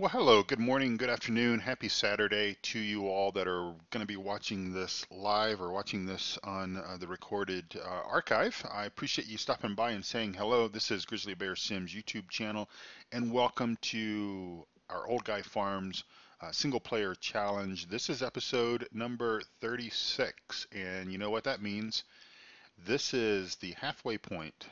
Well, hello, good morning, good afternoon, happy Saturday to you all that are going to be watching this live or watching this on the recorded archive. I appreciate you stopping by and saying hello. This is Grizzly Bear Sims YouTube channel, and welcome to our Old Guy Farms single player challenge. This is episode number 36, and you know what that means? This is the halfway point.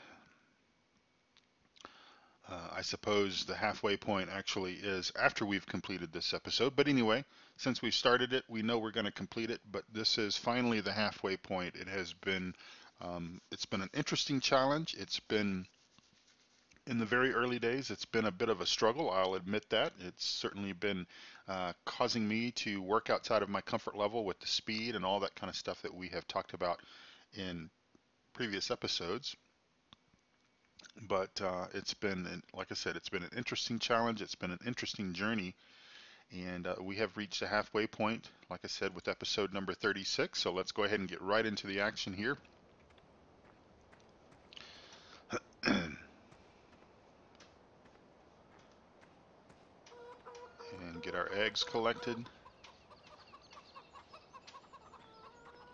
I suppose the halfway point actually is after we've completed this episode. But anyway, since we started it, we know we're going to complete it. But this is finally the halfway point. It's been an interesting challenge. It's been in the very early days. It's been a bit of a struggle. I'll admit that. It's certainly been causing me to work outside of my comfort level with the speed and all that kind of stuff that we have talked about in previous episodes. But it's been, like I said, it's been an interesting challenge. It's been an interesting journey. And we have reached a halfway point, like I said, with episode number 36. So let's go ahead and get right into the action here. And get our eggs collected,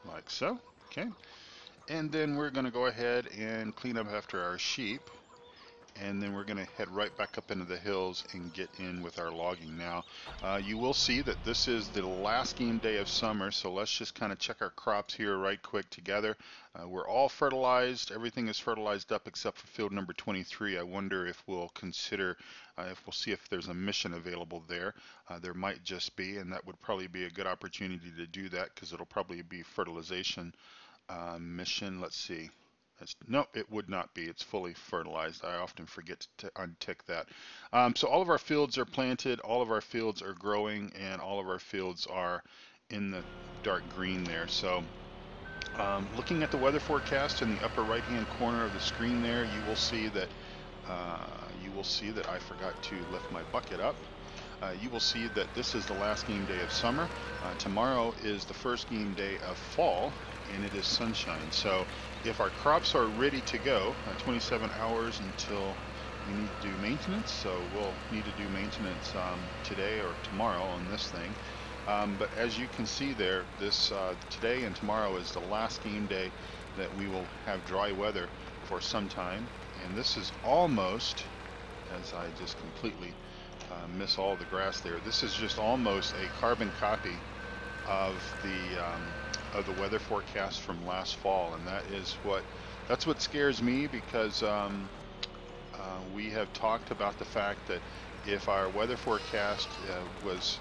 like so. Okay. And then we're going to go ahead and clean up after our sheep. And then we're going to head right back up into the hills and get in with our logging. Now, you will see that this is the last game day of summer, so let's just kind of check our crops here right quick together. We're all fertilized. Everything is fertilized up except for field number 23. I wonder if we'll consider, if we'll see if there's a mission available there. There might just be, and that would probably be a good opportunity to do that because it'll probably be fertilization mission. Let's see. No, it would not be. It's fully fertilized. I often forget to untick that. So all of our fields are planted, all of our fields are growing, and all of our fields are in the dark green there. So looking at the weather forecast in the upper right-hand corner of the screen there, uh, you will see that I forgot to lift my bucket up. You will see that this is the last game day of summer. Tomorrow is the first game day of fall, and it is sunshine. So if our crops are ready to go, 27 hours until we need to do maintenance. So we'll need to do maintenance today or tomorrow on this thing. But as you can see there, this today and tomorrow is the last game day that we will have dry weather for some time. And this is almost, as I just completely miss all the grass there. This is just almost a carbon copy of the weather forecast from last fall, and that's what scares me because we have talked about the fact that if our weather forecast was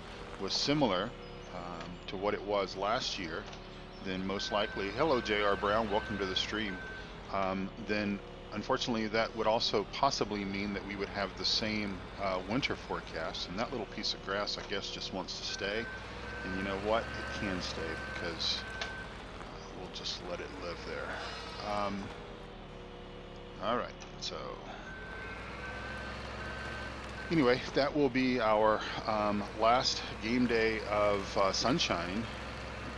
similar to what it was last year, then most likely, hello J.R. Brown, welcome to the stream. Then unfortunately, that would also possibly mean that we would have the same winter forecast, and that little piece of grass, I guess, just wants to stay. And you know what? It can stay because we'll just let it live there. All right, so anyway, that will be our last game day of sunshine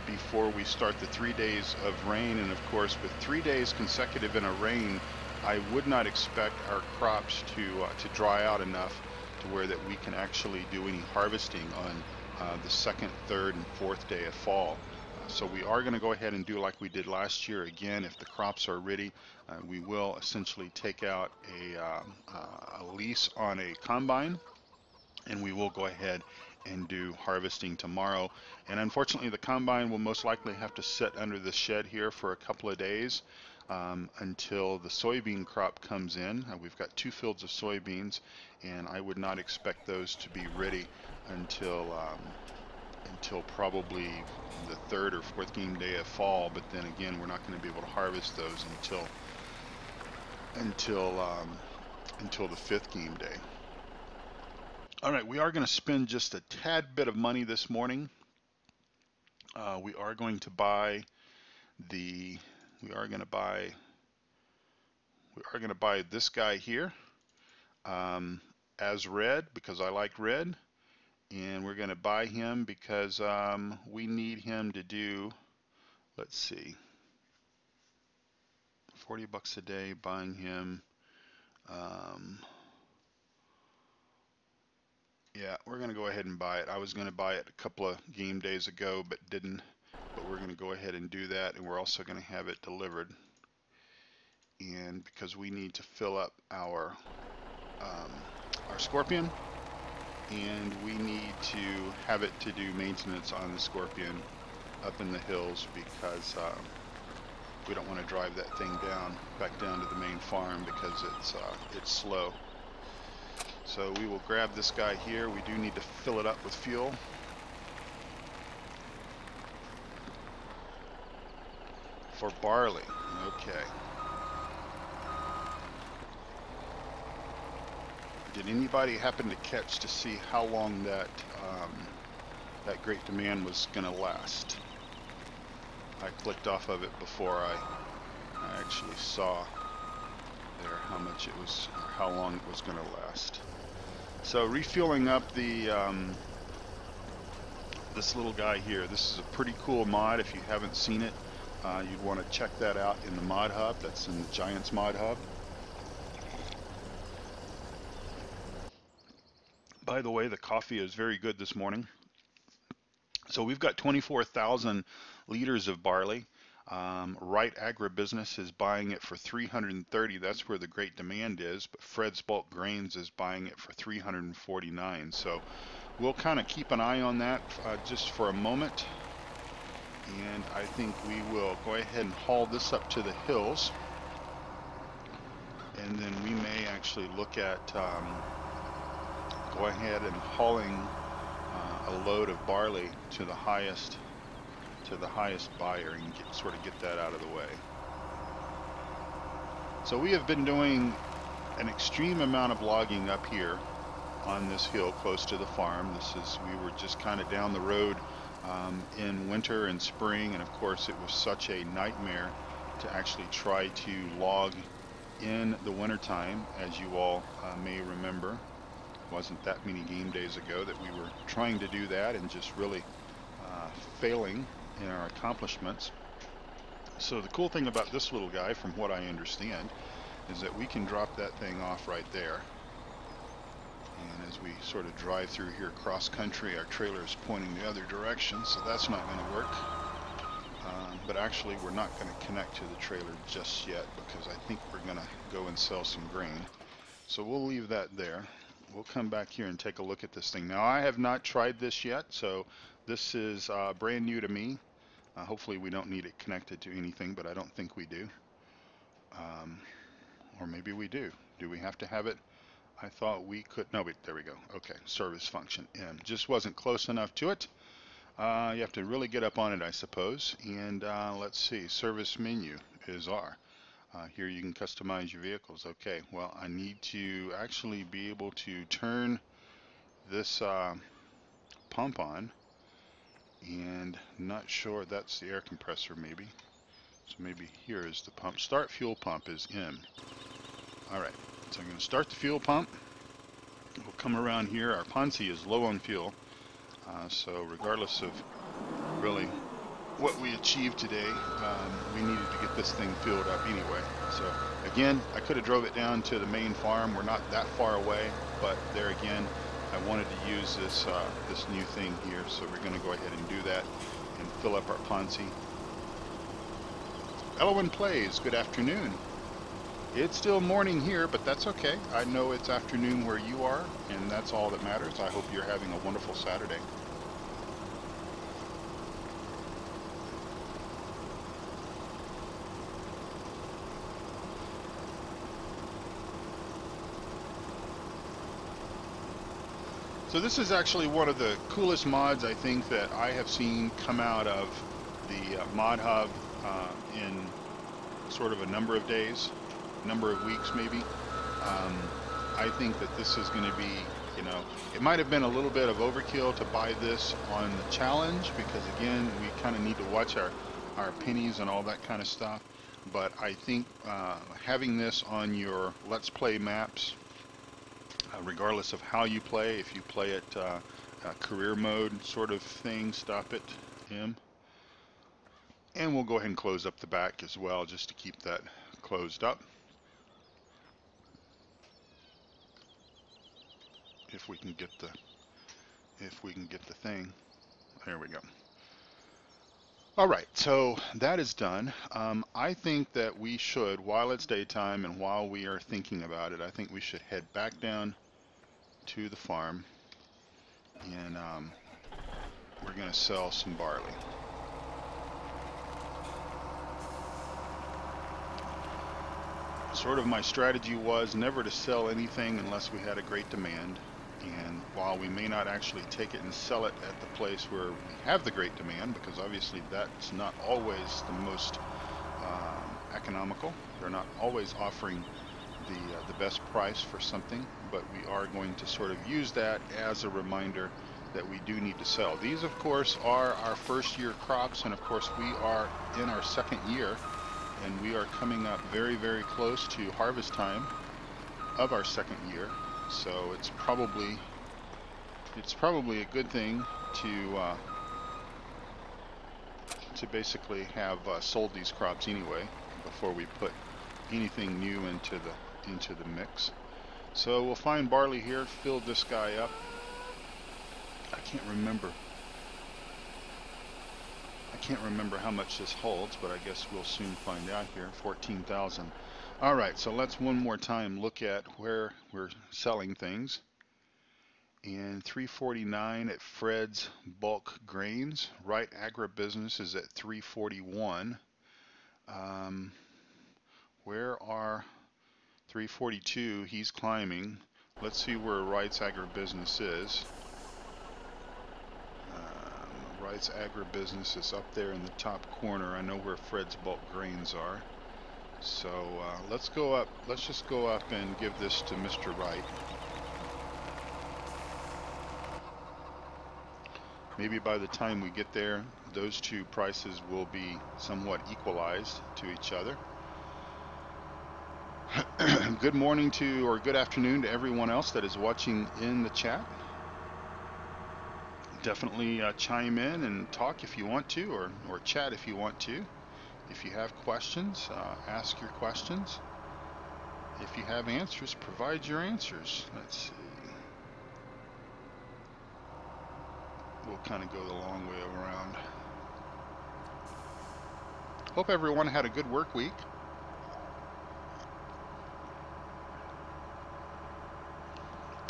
before we start the 3 days of rain. And of course, with 3 days consecutive in a rain, I would not expect our crops to dry out enough to where that we can actually do any harvesting on the second, third, and fourth day of fall. So we are going to go ahead and do like we did last year. Again, if the crops are ready, we will essentially take out a lease on a combine, and we will go ahead and do harvesting tomorrow. And unfortunately, the combine will most likely have to sit under the shed here for a couple of days until the soybean crop comes in. We've got 2 fields of soybeans, and I would not expect those to be ready until probably the 3rd or 4th game day of fall. But then again, we're not going to be able to harvest those until the 5th game day. All right, we are going to spend just a tad bit of money this morning. We are going to buy this guy here as red because I like red, and we're going to buy him because we need him to do, let's see, 40 bucks a day buying him. Yeah, we're going to go ahead and buy it. I was going to buy it a couple of game days ago, but didn't. But we're going to go ahead and do that, and we're also going to have it delivered. And because we need to fill up our Scorpion, and we need to have it to do maintenance on the Scorpion up in the hills, because we don't want to drive that thing back down to the main farm, because it's slow. So we will grab this guy here. We do need to fill it up with fuel. For barley. Okay. Did anybody happen to catch to see how long that that great demand was going to last? I clicked off of it before I actually saw there how much it was, or how long it was going to last. So refueling up the this little guy here. This is a pretty cool mod. If you haven't seen it, you'd want to check that out in the mod hub. That's in the Giants mod hub. By the way, the coffee is very good this morning. So we've got 24,000 liters of barley. Wright Agribusiness is buying it for 330. That's where the great demand is. But Fred's Bulk Grains is buying it for 349. So we'll kind of keep an eye on that just for a moment. And I think we will go ahead and haul this up to the hills. And then we may actually look at go ahead and hauling a load of barley to the highest buyer and sort of get that out of the way. So we have been doing an extreme amount of logging up here on this hill close to the farm. We were just kind of down the road in winter and spring, and of course it was such a nightmare to actually try to log in the wintertime, as you all may remember. It wasn't that many game days ago that we were trying to do that and just really failing in our accomplishments. So the cool thing about this little guy, from what I understand, is that we can drop that thing off right there. And as we sort of drive through here cross country, our trailer is pointing the other direction, so that's not going to work. But actually we're not going to connect to the trailer just yet, because I think we're going to go and sell some grain. So we'll leave that there. We'll come back here and take a look at this thing. Now, I have not tried this yet, so this is brand new to me. Hopefully we don't need it connected to anything, but I don't think we do. Or maybe we do. Do we have to have it? I thought we could. No, wait, there we go. Okay, service function M. Just wasn't close enough to it. You have to really get up on it, I suppose. And let's see, service menu is R. Here you can customize your vehicles. Okay, well, I need to actually be able to turn this pump on, and not sure that's the air compressor maybe. So maybe here is the pump. Start fuel pump is M. Alright, so I'm going to start the fuel pump. We'll come around here. Our Ponzi is low on fuel, so regardless of really what we achieved today, we needed to get this thing filled up anyway. So again, I could have drove it down to the main farm. We're not that far away, but there again, I wanted to use this this new thing here, so we're going to go ahead and do that and fill up our Ponzi. Elwin Plays, good afternoon. It's still morning here, but that's okay. I know it's afternoon where you are, and that's all that matters. I hope you're having a wonderful Saturday. So this is actually one of the coolest mods, I think, that I have seen come out of the mod hub in sort of a number of days, number of weeks maybe. I think that this is going to be, you know, it might have been a little bit of overkill to buy this on the challenge, because again, we kind of need to watch our pennies and all that kind of stuff. But I think having this on your Let's Play maps, regardless of how you play, if you play it career mode sort of thing, stop it, M. And we'll go ahead and close up the back as well, just to keep that closed up. If we can get the if we can get the thing. There we go. All right, so that is done. I think that we should, while it's daytime and while we are thinking about it, I think we should head back down to the farm, and we're going to sell some barley. Sort of my strategy was never to sell anything unless we had a great demand. And while we may not actually take it and sell it at the place where we have the great demand, because obviously that's not always the most economical, they're not always offering the best price for something, but we are going to sort of use that as a reminder that we do need to sell. These, of course, are our first year crops, and of course we are in our second year, and we are coming up very, very close to harvest time of our second year. So it's probably a good thing to basically have sold these crops anyway before we put anything new into the mix. So we'll find barley here, fill this guy up. I can't remember how much this holds, but I guess we'll soon find out here. 14,000. All right, so let's one more time look at where we're selling things. And 349 at Fred's Bulk Grains. Right Agribusiness is at 341. Where are 342? He's climbing. Let's see where Wright's Agribusiness is. Wright's Agribusiness is up there in the top corner. I know where Fred's Bulk Grains are. So let's go up. Let's just go up and give this to Mr. Wright. Maybe by the time we get there, those two prices will be somewhat equalized to each other. Good morning to, or good afternoon to everyone else that is watching in the chat. Definitely chime in and talk if you want to, or chat if you want to. If you have questions, ask your questions. If you have answers, provide your answers. Let's see. We'll kind of go the long way around. Hope everyone had a good work week.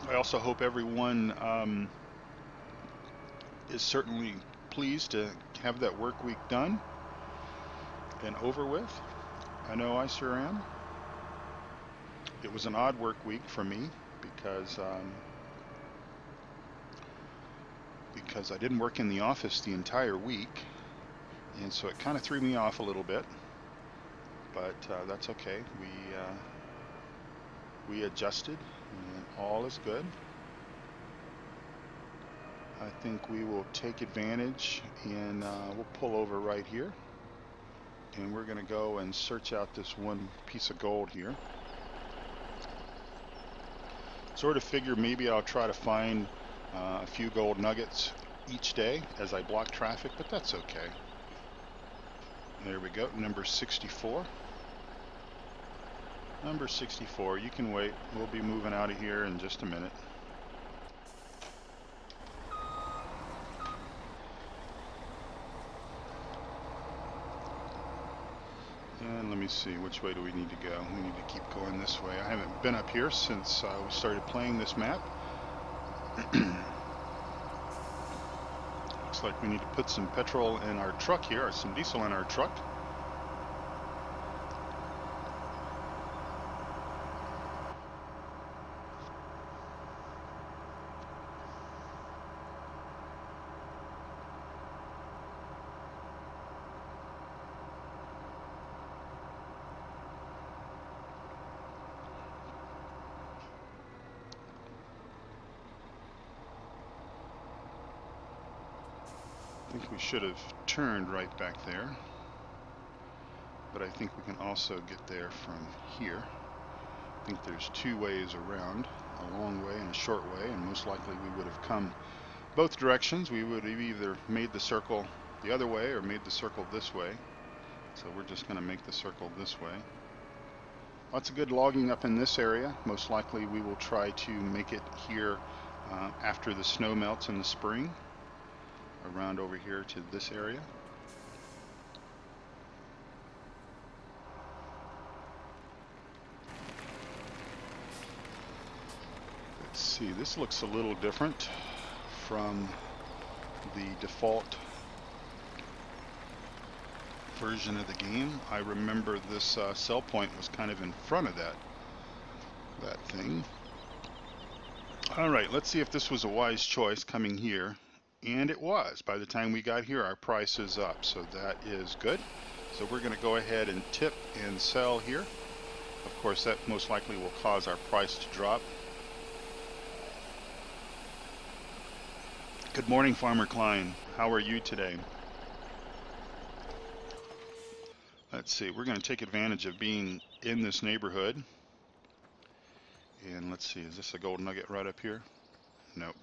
I also hope everyone is certainly pleased to have that work week done and over with. I know I sure am. It was an odd work week for me because I didn't work in the office the entire week, and so it kind of threw me off a little bit, but that's okay. We adjusted, and all is good. I think we will take advantage, and we'll pull over right here, and we're going to go and search out this one piece of gold here. Sort of figure maybe I'll try to find a few gold nuggets each day as I block traffic, but that's okay. There we go, number 64. Number 64, you can wait. We'll be moving out of here in just a minute. And let me see, which way do we need to go? We need to keep going this way. I haven't been up here since we started playing this map. Looks like we need to put some petrol in our truck here, or some diesel in our truck. I think we should have turned right back there, but I think we can also get there from here. I think there's two ways around, a long way and a short way, and most likely we would have come both directions. We would have either made the circle the other way or made the circle this way. So we're just going to make the circle this way. Lots of good logging up in this area. Most likely we will try to make it here after the snow melts in the spring, around over here to this area. Let's see, this looks a little different from the default version of the game. I remember this sell point was kind of in front of that thing. All right, let's see if this was a wise choice coming here. And it was. By the time we got here, our price is up, so that is good. So we're going to go ahead and tip and sell here. Of course, that most likely will cause our price to drop. Good morning, Farmer Klein. How are you today? Let's see, we're going to take advantage of being in this neighborhood. And let's see, is this a gold nugget right up here? Nope.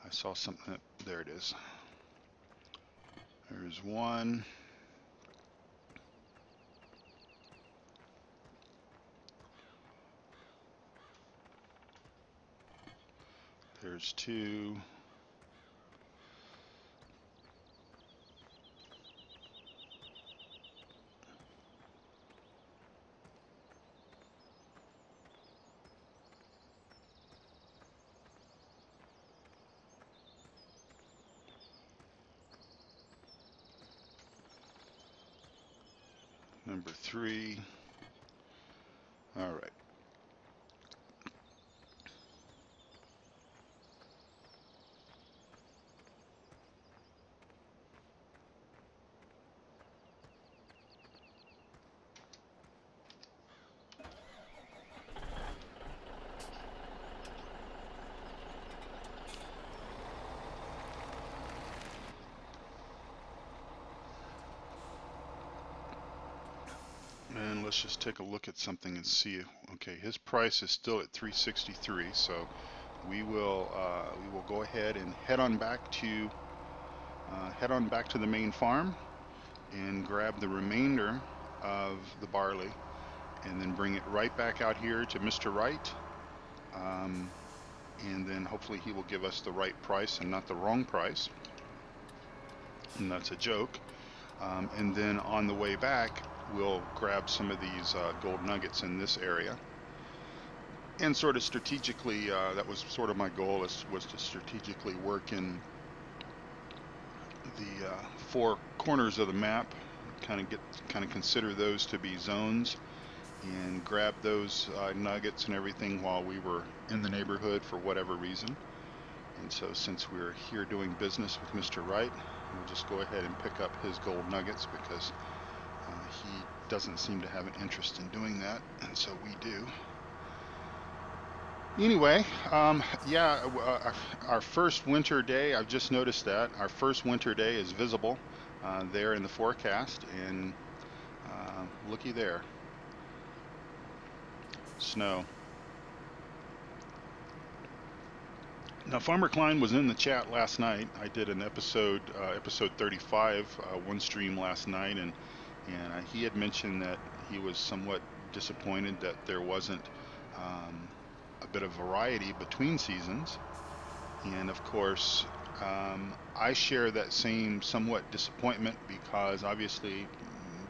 I saw something, there it is. There's one. There's two. Number three. All right. And let's just take a look at something and see. Okay, his price is still at 363, so we will go ahead and head on back to the main farm and grab the remainder of the barley, and then bring it right back out here to Mr. Wright, and then hopefully he will give us the right price and not the wrong price, and that's a joke. And then on the way back, we'll grab some of these gold nuggets in this area, and sort of strategically, that was sort of my goal, was to strategically work in the four corners of the map, kind of consider those to be zones, and grab those nuggets and everything while we were in the neighborhood for whatever reason. And so since we're here doing business with Mr. Wright, we'll just go ahead and pick up his gold nuggets, because he doesn't seem to have an interest in doing that, and so we do. Anyway, yeah, our first winter day, I've just noticed that our first winter day is visible there in the forecast, and looky there, snow. Now, Farmer Klein was in the chat last night. I did an episode 35, one stream last night, and he had mentioned that he was somewhat disappointed that there wasn't a bit of variety between seasons. And of course, I share that same somewhat disappointment, because obviously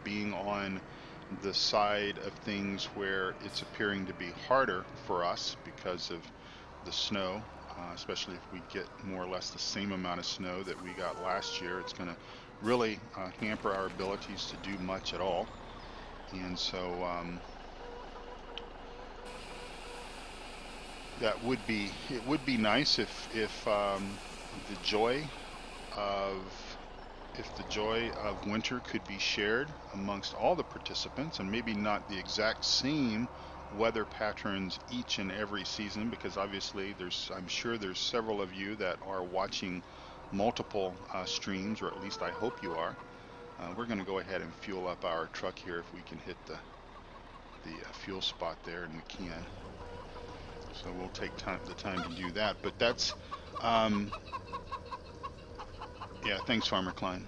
being on the side of things where it's appearing to be harder for us because of the snow, especially if we get more or less the same amount of snow that we got last year, it's going to really hamper our abilities to do much at all. And so it would be nice if the joy of winter could be shared amongst all the participants, and maybe not the exact same weather patterns each and every season, because obviously I'm sure there's several of you that are watching multiple streams, or at least I hope you are. We're going to go ahead and fuel up our truck here if we can hit the fuel spot there, and we can. So we'll take the time to do that. But that's, yeah, thanks, Farmer Klein.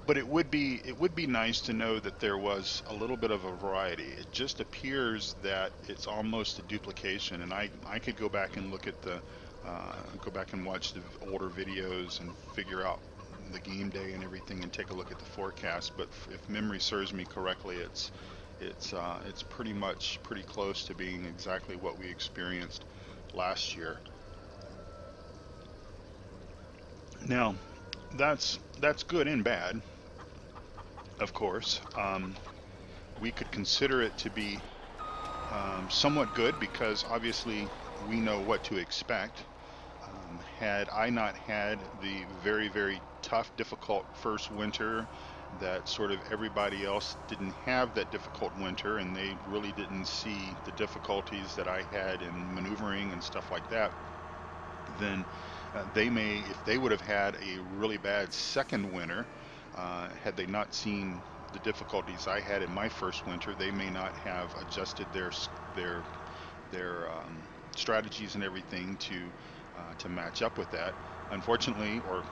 But it would be nice to know that there was a little bit of a variety. It just appears that it's almost a duplication, and I could go back and look at the go back and watch the older videos and figure out the game day and everything and take a look at the forecast. But if memory serves me correctly, it's pretty much pretty close to being exactly what we experienced last year. Now, that's good and bad, of course. We could consider it to be somewhat good because obviously we know what to expect. Had I not had the very, very tough, difficult first winter that sort of everybody else didn't have that difficult winter and they really didn't see the difficulties that I had in maneuvering and stuff like that, then they may, if they would have had a really bad second winter, had they not seen the difficulties I had in my first winter, they may not have adjusted their strategies and everything to match up with that. Unfortunately, or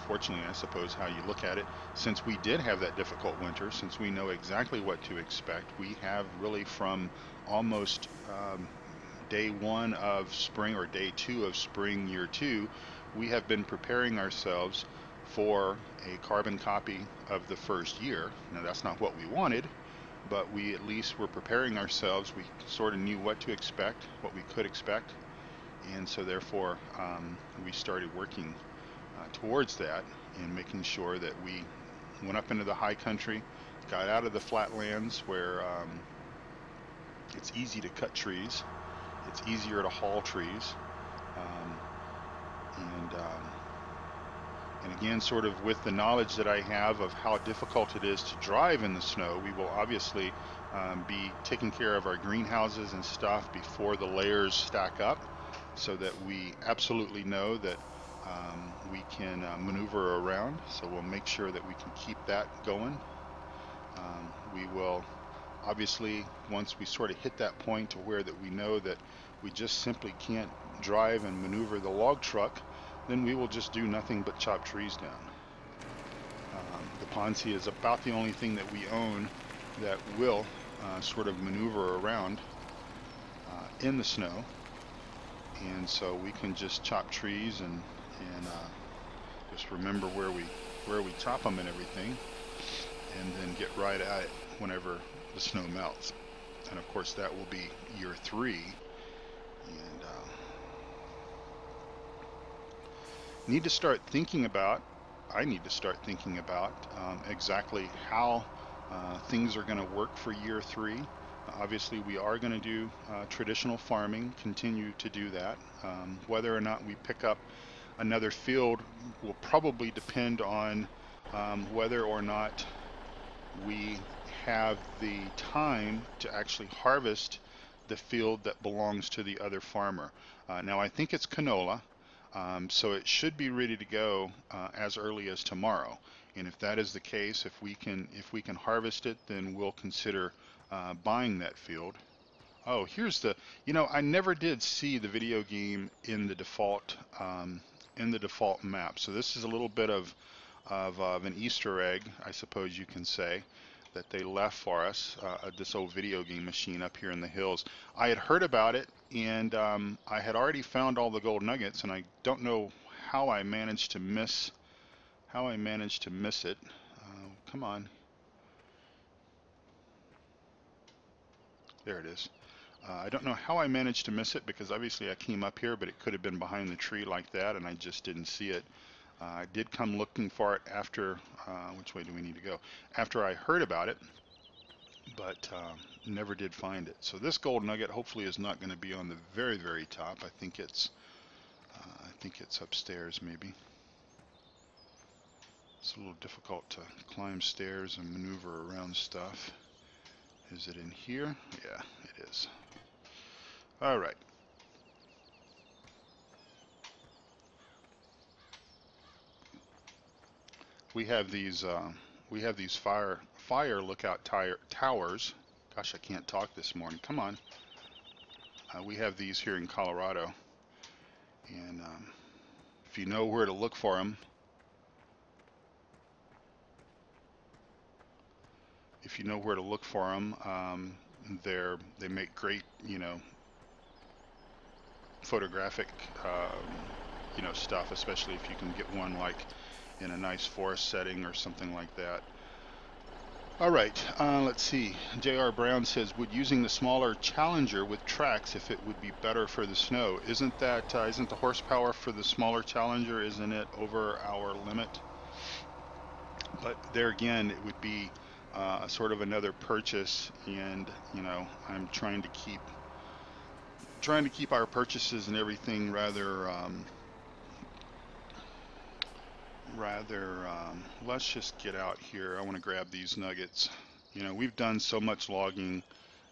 fortunately, I suppose how you look at it, since we did have that difficult winter, since we know exactly what to expect, we have really from almost day one of spring or day two of spring year two, we have been preparing ourselves for a carbon copy of the first year. Now, that's not what we wanted, but we at least were preparing ourselves. We sort of knew what to expect, what we could expect, and so therefore we started working towards that and making sure that we went up into the high country, got out of the flatlands where it's easy to cut trees, it's easier to haul trees, um, and and again, sort of with the knowledge that I have of how difficult it is to drive in the snow, we will obviously be taking care of our greenhouses and stuff before the layers stack up, so that we absolutely know that we can maneuver around. So we'll make sure that we can keep that going. We will obviously, once we sort of hit that point to where that we know that we just simply can't drive and maneuver the log truck, then we will just do nothing but chop trees down. The Ponzi is about the only thing that we own that will sort of maneuver around in the snow, and so we can just chop trees and just remember where we chop them and everything, and then get right at it whenever the snow melts. And of course that will be year three, and need to start thinking about I need to start thinking about exactly how things are going to work for year three. Obviously, we are going to do traditional farming, continue to do that. Whether or not we pick up another field will probably depend on whether or not we have the time to actually harvest the field that belongs to the other farmer. Now, I think it's canola. So it should be ready to go as early as tomorrow. And if that is the case, if we can harvest it, then we'll consider buying that field. Oh, here's I never did see the video game in the default map. So this is a little bit of an Easter egg, I suppose you can say, that they left for us, this old video game machine up here in the hills. I had heard about it, and I had already found all the gold nuggets, and I don't know how I managed to miss it. Come on. There it is. I don't know how I managed to miss it, because obviously I came up here, but it could have been behind the tree like that, and I just didn't see it. I did come looking for it after, which way do we need to go? After I heard about it, but never did find it. So this gold nugget hopefully is not going to be on the very, very top. I think it's upstairs maybe. It's a little difficult to climb stairs and maneuver around stuff. Is it in here? Yeah, it is. All right. We have these fire lookout towers. Gosh, I can't talk this morning. Come on. We have these here in Colorado, and, if you know where to look for them, if you know where to look for them, they make great, you know, photographic, you know, stuff, especially if you can get one like in a nice forest setting or something like that. All right, let's see. J.R. Brown says, would using the smaller Challenger with tracks if it would be better for the snow? Isn't that, isn't the horsepower for the smaller Challenger, isn't it over our limit? But there again, it would be sort of another purchase, and you know, I'm trying to keep our purchases and everything rather let's just get out here. I want to grab these nuggets. You know, we've done so much logging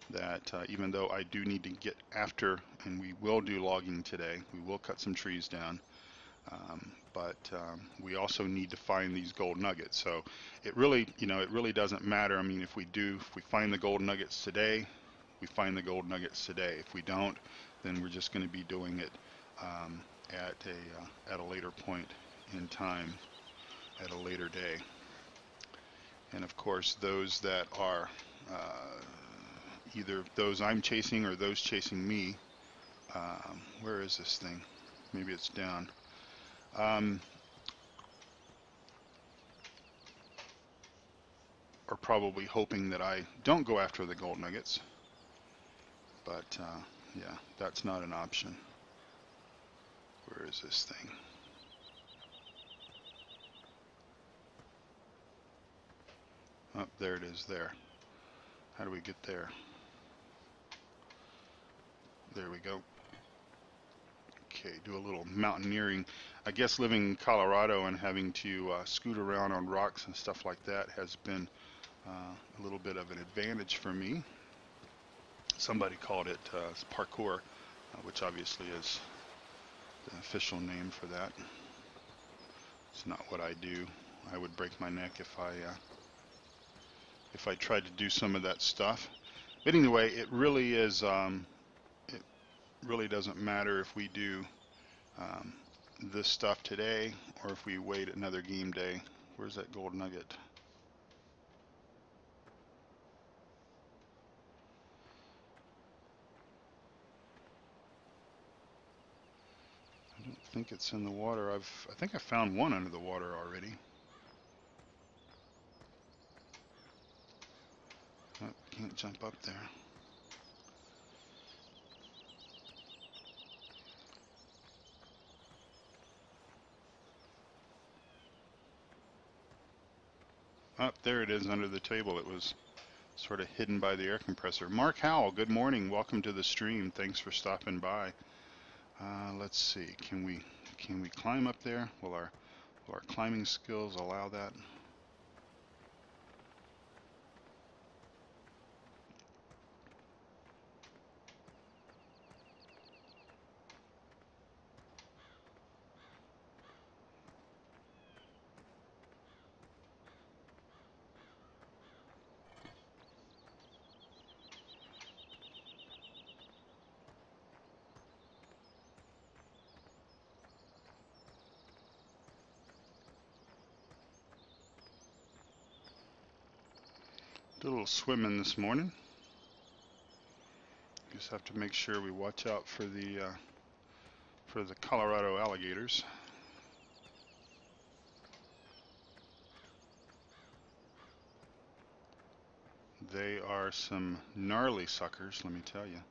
that even though I do need to get after, and we will do logging today, we will cut some trees down, but we also need to find these gold nuggets. So it really, you know, it really doesn't matter. I mean, if we find the gold nuggets today, we find the gold nuggets today. If we don't, then we're just going to be doing it at a later point in time, at a later day. And of course, those that are either those I'm chasing or those chasing me, where is this thing? Maybe it's down. Are probably hoping that I don't go after the gold nuggets, but yeah, that's not an option. Where is this thing? Oh, there it is there. How do we get there? There we go. Okay, do a little mountaineering. I guess living in Colorado and having to scoot around on rocks and stuff like that has been a little bit of an advantage for me. Somebody called it parkour, which obviously is the official name for that. It's not what I do. I would break my neck if I tried to do some of that stuff. But anyway, it really is. It really doesn't matter if we do this stuff today or if we wait another game day. Where's that gold nugget? I don't think it's in the water. I think I found one under the water already. Oh, can't jump up there. Oh, there it is under the table. It was sort of hidden by the air compressor. Mark Howell, good morning. Welcome to the stream. Thanks for stopping by. Let's see. Can we climb up there? Will our climbing skills allow that? Did a little swimming this morning. Just have to make sure we watch out for the Colorado alligators. They are some gnarly suckers, let me tell you.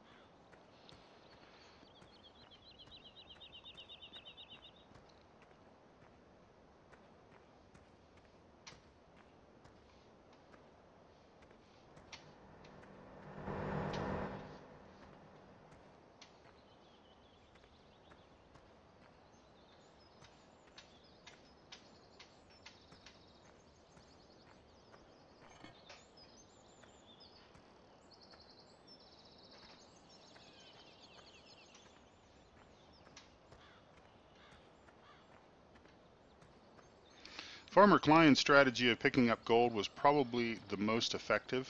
Farmer Klein's strategy of picking up gold was probably the most effective.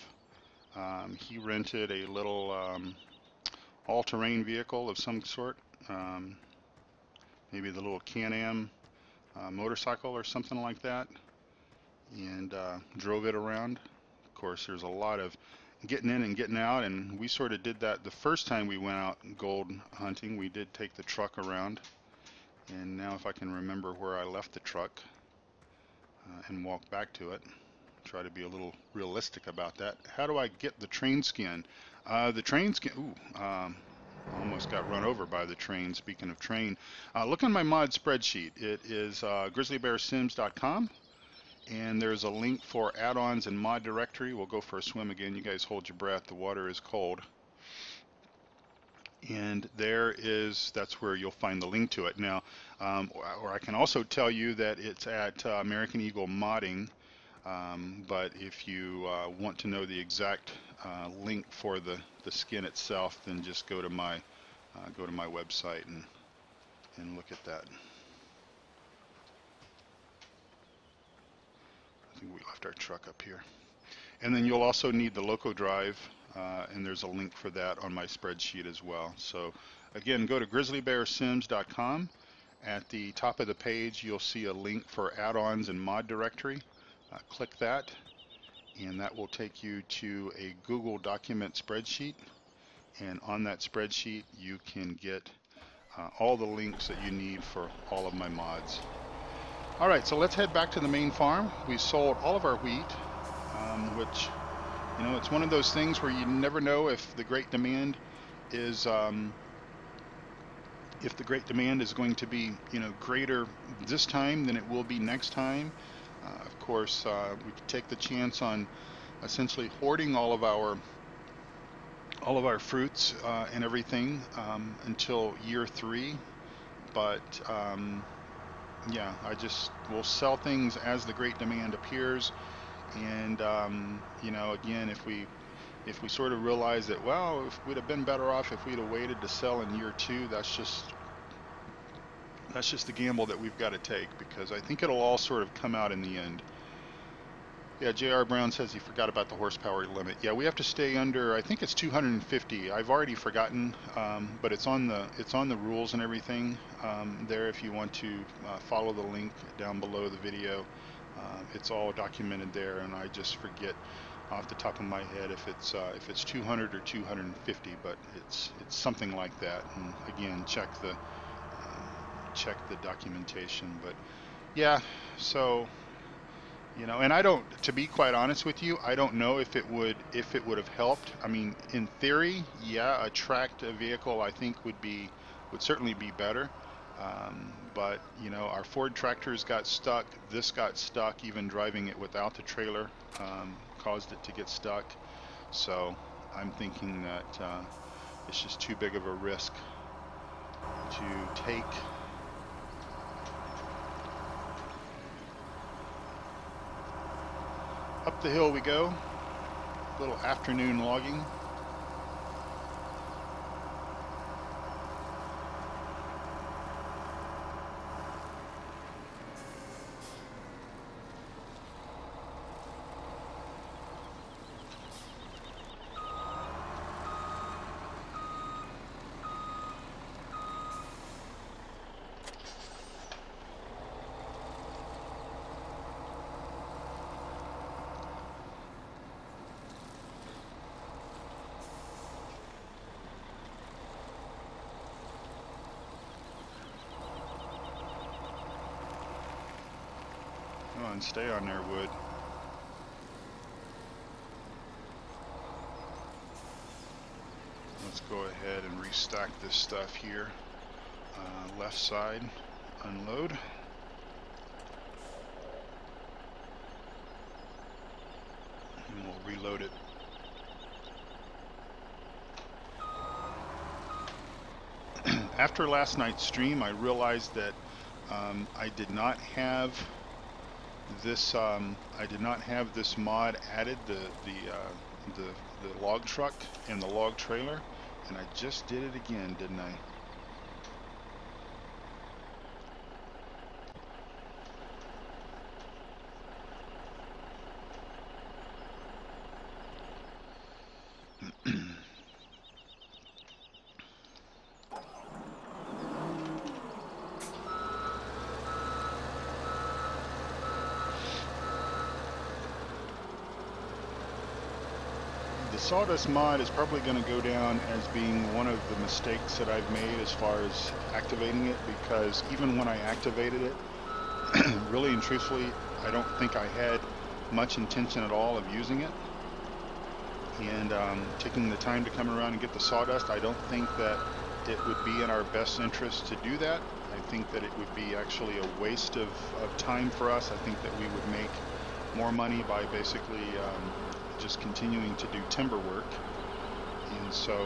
He rented a little all-terrain vehicle of some sort, maybe the little Can-Am motorcycle or something like that, and drove it around. Of course, there's a lot of getting in and getting out, and we sort of did that the first time we went out gold hunting. We did take the truck around, and now if I can remember where I left the truck and walk back to it, try to be a little realistic about that. How do I get the train skin? The train skin, almost got run over by the train. Speaking of train, look on my mod spreadsheet. It is grizzlybearsims.com, and there's a link for add-ons and mod directory. We'll go for a swim again. You guys hold your breath. The water is cold. And that's where you'll find the link to it. Now, or I can also tell you that it's at American Eagle Modding. But if you want to know the exact link for the skin itself, then just go to my website and look at that. I think we left our truck up here. And then you'll also need the loco drive, and there's a link for that on my spreadsheet as well. So again, go to grizzlybearsims.com. At the top of the page, you'll see a link for add-ons and mod directory. Click that, and that will take you to a Google document spreadsheet, and on that spreadsheet you can get all the links that you need for all of my mods. Alright, so let's head back to the main farm. We sold all of our wheat, which, you know, it's one of those things where you never know if the great demand is going to be, you know, greater this time than it will be next time. Of course, we could take the chance on essentially hoarding all of our fruits and everything until year 3. But yeah, we'll sell things as the great demand appears. And you know, again, if we sort of realize that, well, if we'd have been better off if we'd have waited to sell in year 2, that's just the gamble that we've got to take, because I think it'll all sort of come out in the end. Yeah, J.R. Brown says he forgot about the horsepower limit. Yeah, we have to stay under, I think it's 250. I've already forgotten, but it's on the rules and everything there. If you want to follow the link down below the video, it's all documented there, and I just forget off the top of my head if it's 200 or 250, but it's something like that. And again, check the documentation. But yeah, so, you know, and to be quite honest with you, I don't know if it would have helped. I mean, in theory, yeah, a tracked vehicle I think would certainly be better. But you know, our Ford tractors got stuck. This got stuck. Even driving it without the trailer caused it to get stuck. So I'm thinking that it's just too big of a risk to take. Up the hill we go. A little afternoon logging. And stay on there, Wood. Let's go ahead and restack this stuff here. Left side, unload. And we'll reload it. After last night's stream, I realized that I did not have this mod added, the log truck and the log trailer, and I just did it again, didn't I? sawdust mod is probably going to go down as being one of the mistakes that I've made as far as activating it, because even when I activated it, really and truthfully, I don't think I had much intention at all of using it. And taking the time to come around and get the sawdust, I don't think that it would be in our best interest to do that. I think that it would be actually a waste of time for us. I think that we would make more money by basically just continuing to do timber work. And so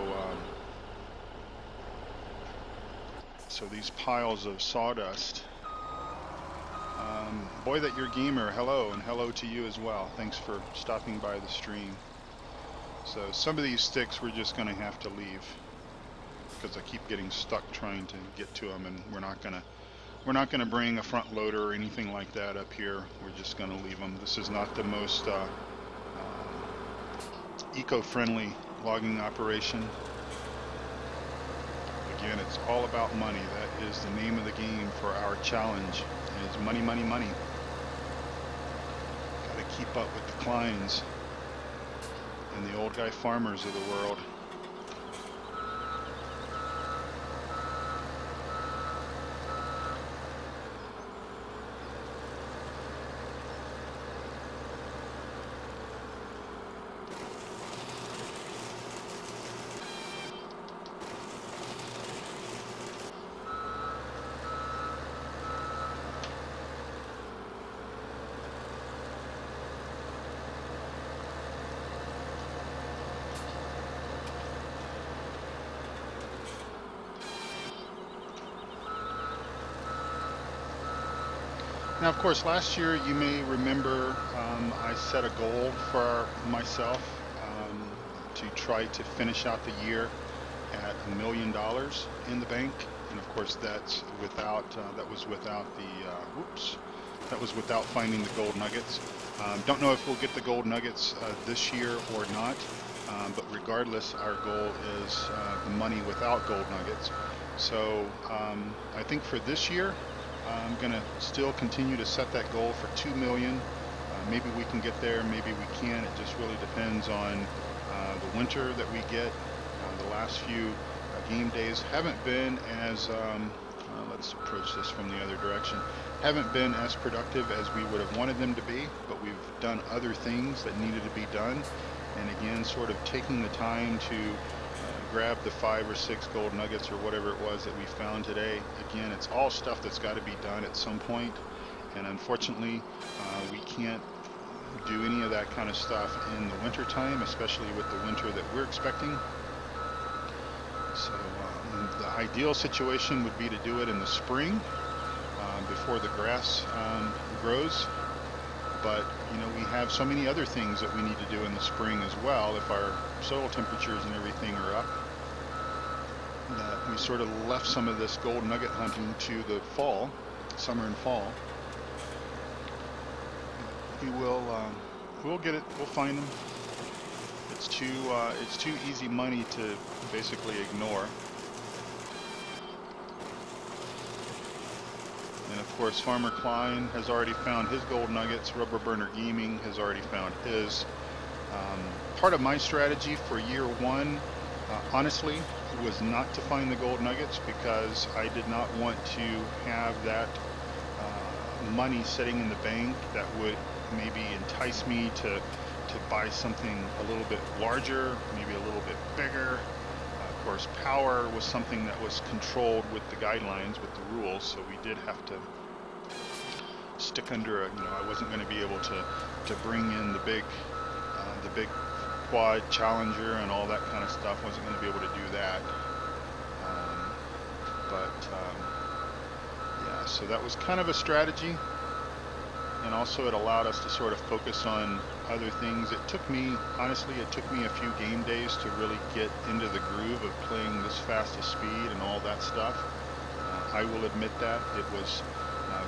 so these piles of sawdust, boy that you're gamer, hello, and hello to you as well. Thanks for stopping by the stream. So some of these sticks we're just going to have to leave, because I keep getting stuck trying to get to them, and we're not gonna bring a front loader or anything like that up here. We're just gonna leave them. This is not the most eco-friendly logging operation. Again, it's all about money. That is the name of the game for our challenge. It is money, money, money. Gotta keep up with the Kleins and the old guy farmers of the world. Now, of course, last year, you may remember, I set a goal for myself to try to finish out the year at $1 million in the bank. And of course, that's without, that was without finding the gold nuggets. Don't know if we'll get the gold nuggets this year or not, but regardless, our goal is the money without gold nuggets. So I think for this year, I'm going to still continue to set that goal for 2 million. Maybe we can get there, maybe we can't. It just really depends on the winter that we get. The last few game days haven't been as, let's approach this from the other direction, haven't been as productive as we would have wanted them to be, but we've done other things that needed to be done. And again, sort of taking the time to grab the 5 or 6 gold nuggets or whatever it was that we found today. Again, it's all stuff that's got to be done at some point, and unfortunately we can't do any of that kind of stuff in the winter time, especially with the winter that we're expecting. So the ideal situation would be to do it in the spring before the grass grows. But you know, we have so many other things that we need to do in the spring as well if our soil temperatures and everything are up, that we sort of left some of this gold nugget hunting to the fall, summer and fall. We will we'll get it, we'll find them. It's too easy money to basically ignore. And of course, Farmer Klein has already found his gold nuggets. Rubber Burner Gaming has already found his. Part of my strategy for year one, honestly, was not to find the gold nuggets, because I did not want to have that money sitting in the bank that would maybe entice me to buy something a little bit larger, maybe a little bit bigger. Of course, power was something that was controlled with the guidelines, with the rules, so we did have to stick under a, I wasn't going to be able to bring in the big quad Challenger and all that kind of stuff. Wasn't going to be able to do that. Yeah, so that was kind of a strategy, and also it allowed us to sort of focus on other things. It took me, honestly, it took me a few game days to really get into the groove of playing this fast a speed and all that stuff. I will admit that it was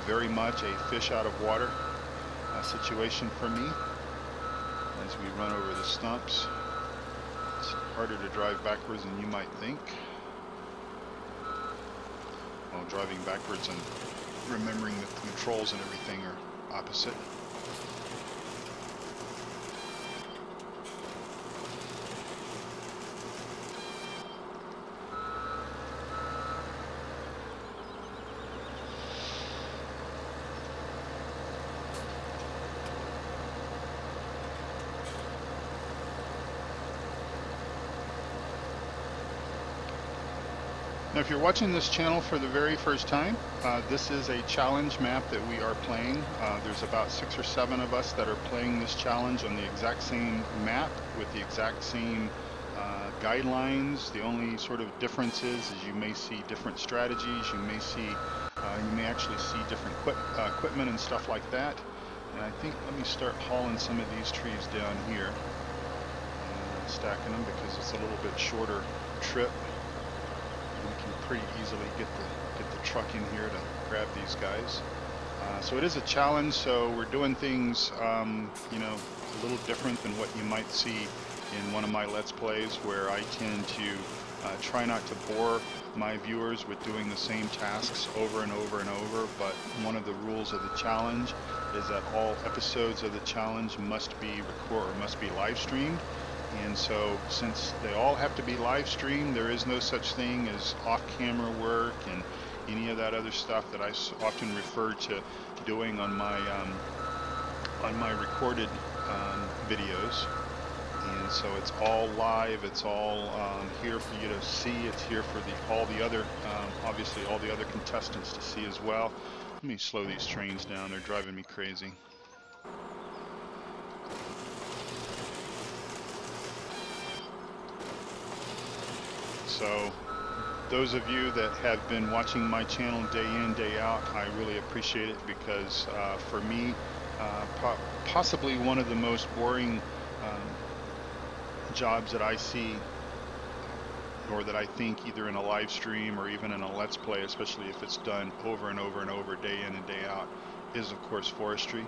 very much a fish out of water situation for me. As we run over the stumps, it's harder to drive backwards than you might think. Well, driving backwards and remembering that the controls and everything are opposite. Now, if you're watching this channel for the very first time, this is a challenge map that we are playing. There's about 6 or 7 of us that are playing this challenge on the exact same map with the exact same guidelines. The only sort of difference is you may see different strategies. You may actually see different equipment and stuff like that. And I think, let me start hauling some of these trees down here, stacking them, because it's a little bit shorter trip. We can pretty easily get the truck in here to grab these guys. So it is a challenge, so we're doing things you know, a little different than what you might see in one of my Let's Plays, where I tend to try not to bore my viewers with doing the same tasks over and over and over. But one of the rules of the challenge is that all episodes of the challenge must be live streamed. And so, since they all have to be live streamed, there is no such thing as off-camera work and any of that other stuff that I often refer to doing on my recorded videos. And so it's all live. It's all here for you to see. It's here for all the other, obviously all the other contestants to see as well. Let me slow these trains down. They're driving me crazy. So those of you that have been watching my channel day in, day out, I really appreciate it, because for me, possibly one of the most boring jobs that I see, or that I think, either in a live stream or even in a Let's Play, especially if it's done over and over and over, day in and day out, is of course forestry.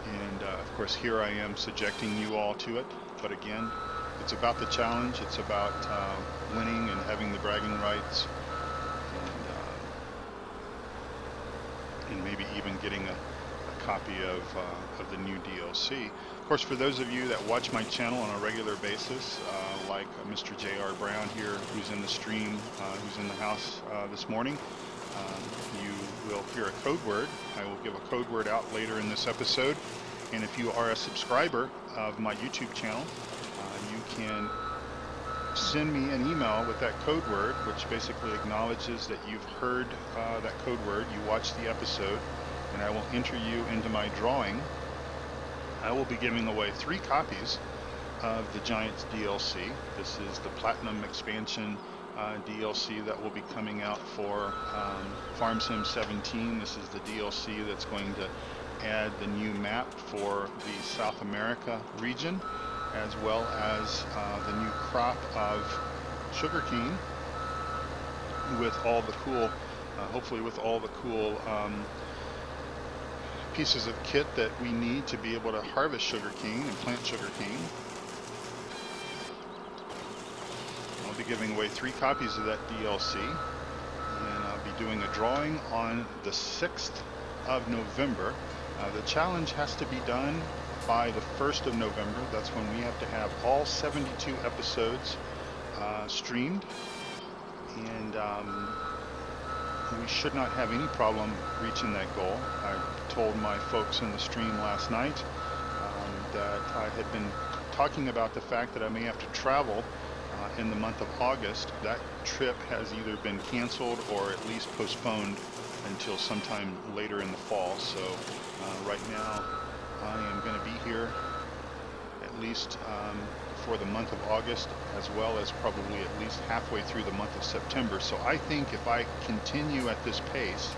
And of course here I am subjecting you all to it, but again, it's about the challenge. It's about winning and having the bragging rights, and maybe even getting a copy of the new DLC. Of course, for those of you that watch my channel on a regular basis, like Mr. J.R. Brown here, who's in the stream, who's in the house this morning, you will hear a code word. I will give a code word out later in this episode. And if you are a subscriber of my YouTube channel, you can send me an email with that code word, which basically acknowledges that you've heard that code word, you watched the episode, and I will enter you into my drawing. I will be giving away 3 copies of the Giants DLC. This is the Platinum Expansion DLC that will be coming out for Farm Sim 17. This is the DLC that's going to add the new map for the South America region, as well as the new crop of sugarcane, with all the cool, hopefully with all the cool pieces of kit that we need to be able to harvest sugarcane and plant sugarcane. I'll be giving away 3 copies of that DLC, and I'll be doing a drawing on the 6th of November. The challenge has to be done by the 1st of November. That's when we have to have all 72 episodes streamed, and we should not have any problem reaching that goal. I told my folks in the stream last night that I had been talking about the fact that I may have to travel in the month of August. That trip has either been canceled or at least postponed until sometime later in the fall. So right now I am going to be here at least for the month of August, as well as probably at least halfway through the month of September. So I think if I continue at this pace,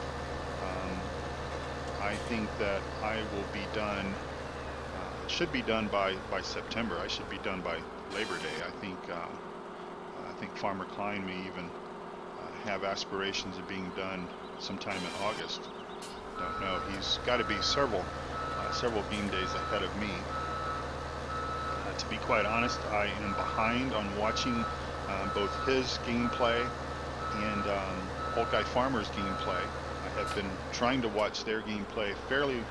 I think that I will be done, should be done by September. I should be done by Labor Day. I think Farmer Klein may even have aspirations of being done sometime in August. Don't know. He's got to be several game days ahead of me. To be quite honest, I am behind on watching both his gameplay and Old Guy Farmer's gameplay. I have been trying to watch their gameplay fairly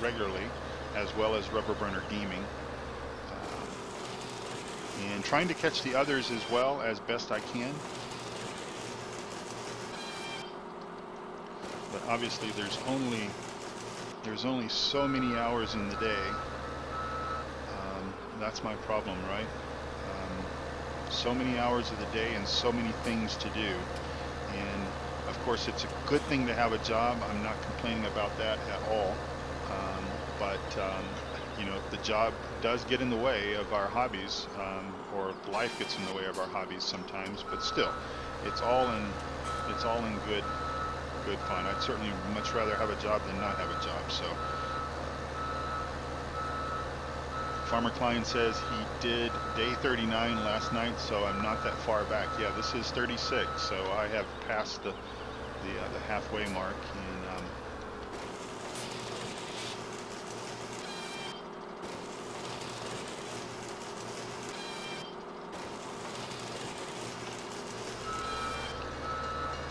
regularly, as well as Rubber Burner Gaming, and trying to catch the others as well as best I can. But obviously there's only so many hours in the day, That's my problem, right? So many hours of the day and so many things to do. And of course, it's a good thing to have a job. I'm not complaining about that at all. But you know, the job does get in the way of our hobbies, or life gets in the way of our hobbies sometimes. But still, it's all in good fun. I'd certainly much rather have a job than not have a job. So. Farmer Klein says he did day 39 last night, so I'm not that far back. Yeah, this is 36, so I have passed the halfway mark. And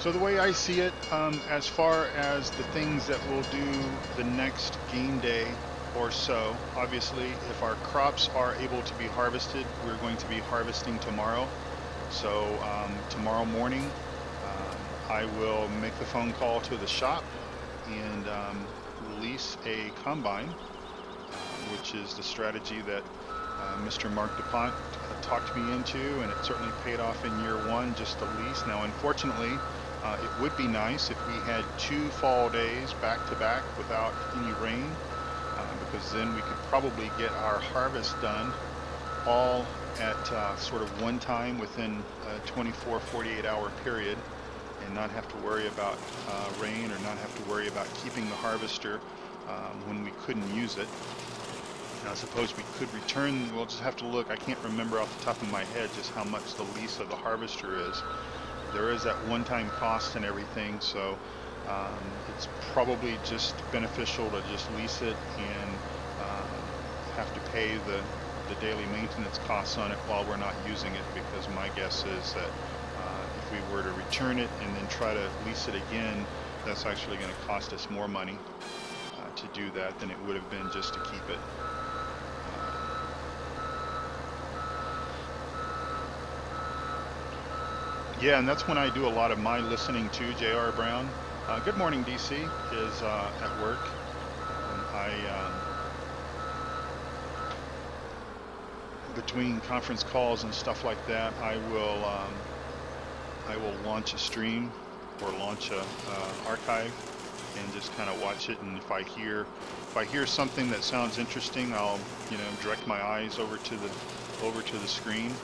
so the way I see it, as far as the things that we'll do the next game day or so, obviously if our crops are able to be harvested, we're going to be harvesting tomorrow. So tomorrow morning I will make the phone call to the shop and lease a combine, which is the strategy that Mr. Mark DuPont talked me into, and it certainly paid off in year one, just the lease. Now unfortunately, it would be nice if we had 2 fall days back to back without any rain, because then we could probably get our harvest done all at sort of one time within a 24-48 hour period, and not have to worry about rain, or not have to worry about keeping the harvester when we couldn't use it. Now I suppose we could return, we'll just have to look. I can't remember off the top of my head just how much the lease of the harvester is. There is that one-time cost and everything, so it's probably just beneficial to just lease it and have to pay the daily maintenance costs on it while we're not using it, because my guess is that if we were to return it and then try to lease it again, that's actually going to cost us more money to do that than it would have been just to keep it. Yeah, and that's when I do a lot of my listening to J.R. Brown. Good morning, DC, is at work. Between conference calls and stuff like that, I will launch a stream or launch a archive and just kind of watch it. And if I hear something that sounds interesting, I'll direct my eyes over to the screen.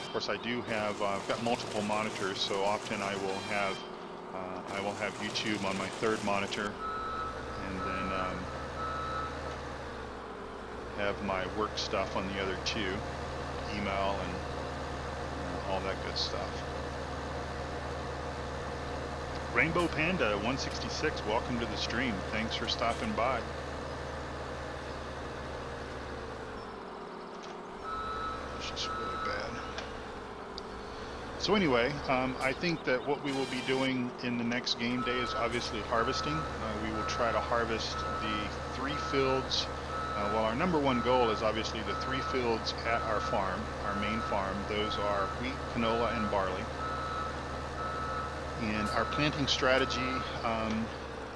Of course, I do have I've got multiple monitors, so often I will have YouTube on my third monitor, and then have my work stuff on the other 2, email and all that good stuff. Rainbow Panda 166, welcome to the stream. Thanks for stopping by. It's just really bad. So anyway, I think that what we will be doing in the next game day is obviously harvesting. We will try to harvest the 3 fields. Well, our number 1 goal is obviously the 3 fields at our farm, our main farm. Those are wheat, canola, and barley. And our planting strategy,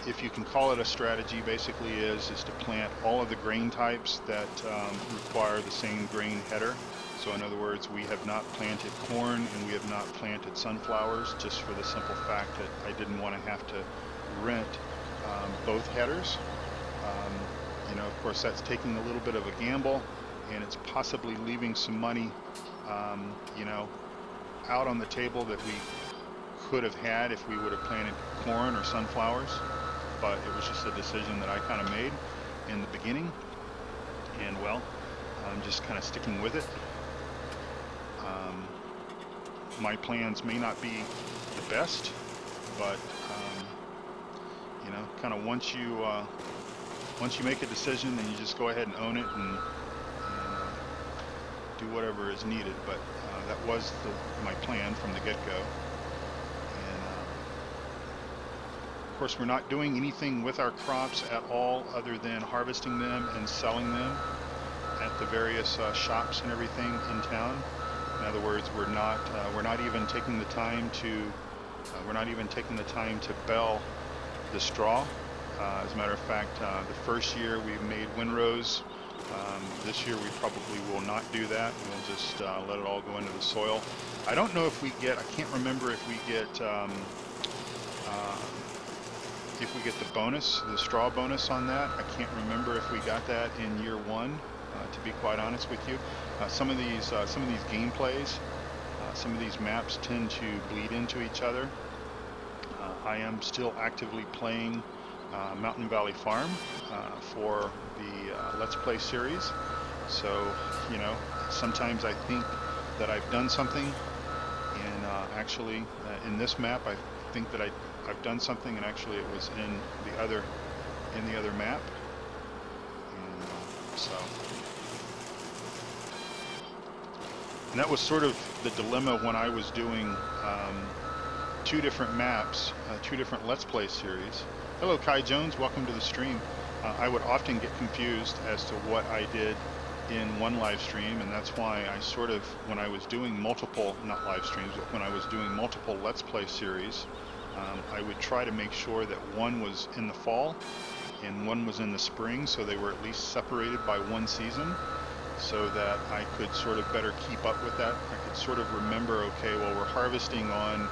if you can call it a strategy, basically is to plant all of the grain types that require the same grain header. So in other words, we have not planted corn and we have not planted sunflowers, just for the simple fact that I didn't want to have to rent both headers. Of course, that's taking a little bit of a gamble, and it's possibly leaving some money, out on the table that we could have had if we would have planted corn or sunflowers. But it was just a decision that I kind of made in the beginning, and well, I'm just kind of sticking with it. My plans may not be the best, but kind of once you make a decision, then you just go ahead and own it and do whatever is needed. But that was my plan from the get-go. And of course, we're not doing anything with our crops at all other than harvesting them and selling them at the various shops and everything in town. In other words, we're not even taking the time to bale the straw. As a matter of fact, the first year we made windrows This year we probably will not do that. We'll just let it all go into the soil. I don't know if we get, I can't remember if we get the bonus, the straw bonus on that. I can't remember if we got that in year one, to be quite honest with you. Some of these gameplays, some of these maps tend to bleed into each other. I am still actively playing Mountain Valley Farm for the Let's Play series. So, you know, sometimes I think that I've done something, and actually in this map I think that I've done something, and actually it was in the other map. And and that was sort of the dilemma when I was doing two different maps, two different Let's Play series. Hello Kai Jones, welcome to the stream. I would often get confused as to what I did in one live stream, and that's why I sort of, when I was doing multiple, not live streams, but when I was doing multiple Let's Play series, I would try to make sure that one was in the fall and one was in the spring, so they were at least separated by one season, so that I could sort of better keep up with that. I could sort of remember, okay, well, we're harvesting on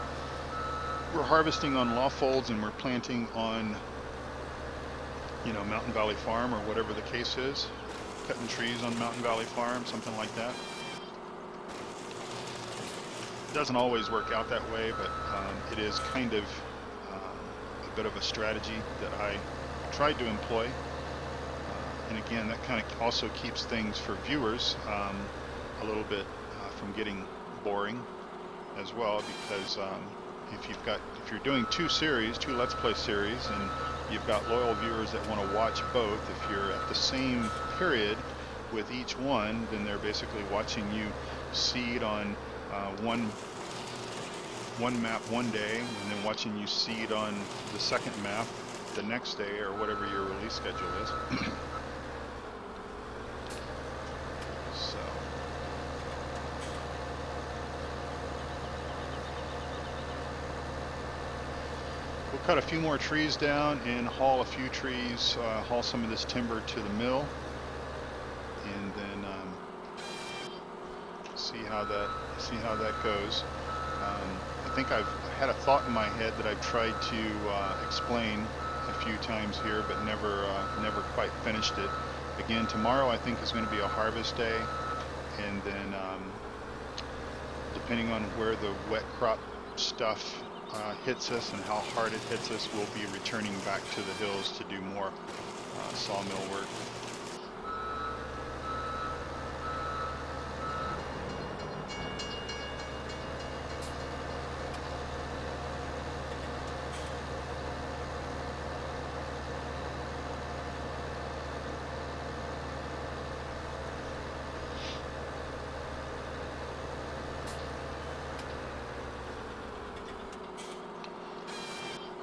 Law Folds, and we're planting on, you know, Mountain Valley Farm, or whatever the case is, cutting trees on Mountain Valley Farm, something like that. It doesn't always work out that way, but it is kind of a bit of a strategy that I tried to employ. And again, that kind of also keeps things for viewers a little bit from getting boring as well, because if you're doing two Let's Play series, and you've got loyal viewers that want to watch both, if you're at the same period with each one, then they're basically watching you seed on one map one day, and then watching you seed on the second map the next day, or whatever your release schedule is. So we'll cut a few more trees down and haul a few trees, haul some of this timber to the mill, and then see how that goes. I think I've had a thought in my head that I've tried to explain a few times here, but never quite finished it. Again, tomorrow I think is going to be a harvest day, and then depending on where the wet crop stuff hits us and how hard it hits us, we'll be returning back to the hills to do more sawmill work.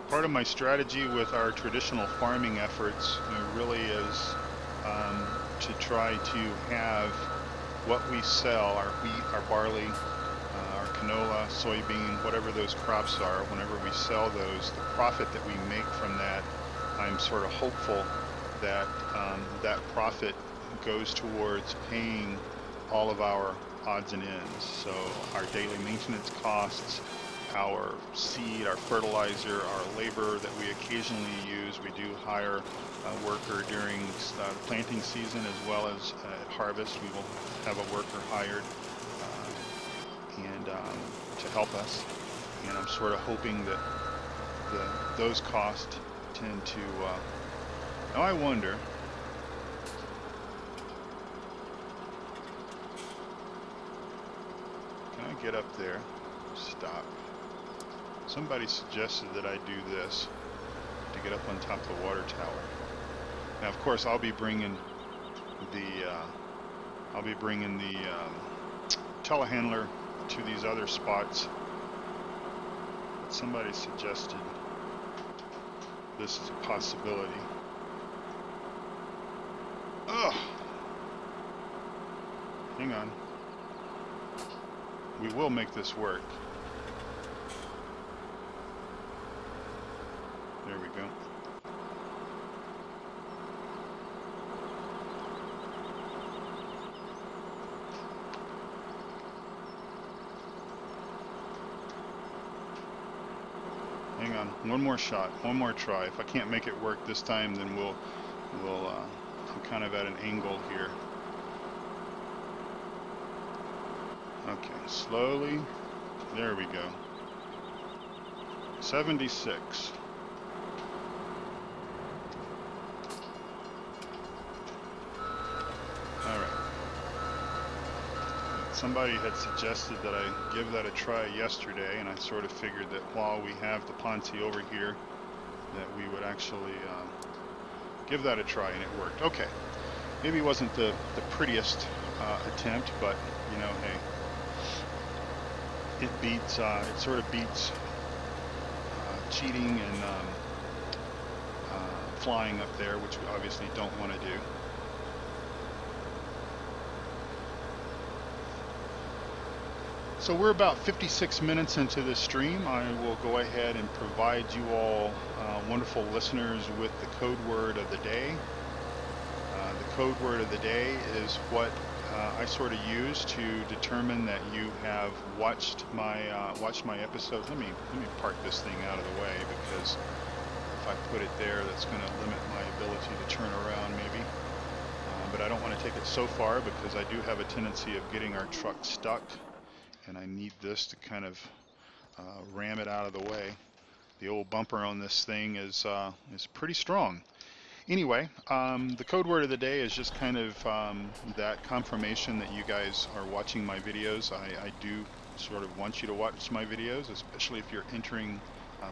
Part of my strategy with our traditional farming efforts really is to try to have what we sell, our wheat, our barley, our canola, soybean, whatever those crops are, whenever we sell those, the profit that we make from that, I'm sort of hopeful that that profit goes towards paying all of our odds and ends. So our daily maintenance costs, our seed, our fertilizer, our labor that we occasionally use. We do hire a worker during the planting season as well as at harvest. We will have a worker hired and to help us. And I'm sort of hoping that those costs tend to... now I wonder... Can I get up there? Stop. Somebody suggested that I do this to get up on top of the water tower. Now, of course, I'll be bringing the telehandler to these other spots. But somebody suggested this is a possibility. Ugh. Hang on. We will make this work. There we go. hang on. One more shot, one more try. If I can't make it work this time, then we'll I'm kind of at an angle here. Okay, slowly. There we go. 76. All right. Somebody had suggested that I give that a try yesterday, and I sort of figured that while we have the Ponzi over here, that we would actually give that a try, and it worked. Okay, maybe it wasn't the prettiest attempt, but you know, hey, it beats, it sort of beats cheating and flying up there, which we obviously don't want to do. So we're about 56 minutes into this stream. I will go ahead and provide you all wonderful listeners with the code word of the day. The code word of the day is what I sort of use to determine that you have watched my episodes. Let me park this thing out of the way, because if I put it there, that's going to limit my ability to turn around maybe. But I don't want to take it so far, because I do have a tendency of getting our truck stuck. And I need this to kind of ram it out of the way. The old bumper on this thing is pretty strong. Anyway, the code word of the day is just kind of that confirmation that you guys are watching my videos. I do sort of want you to watch my videos, especially if you're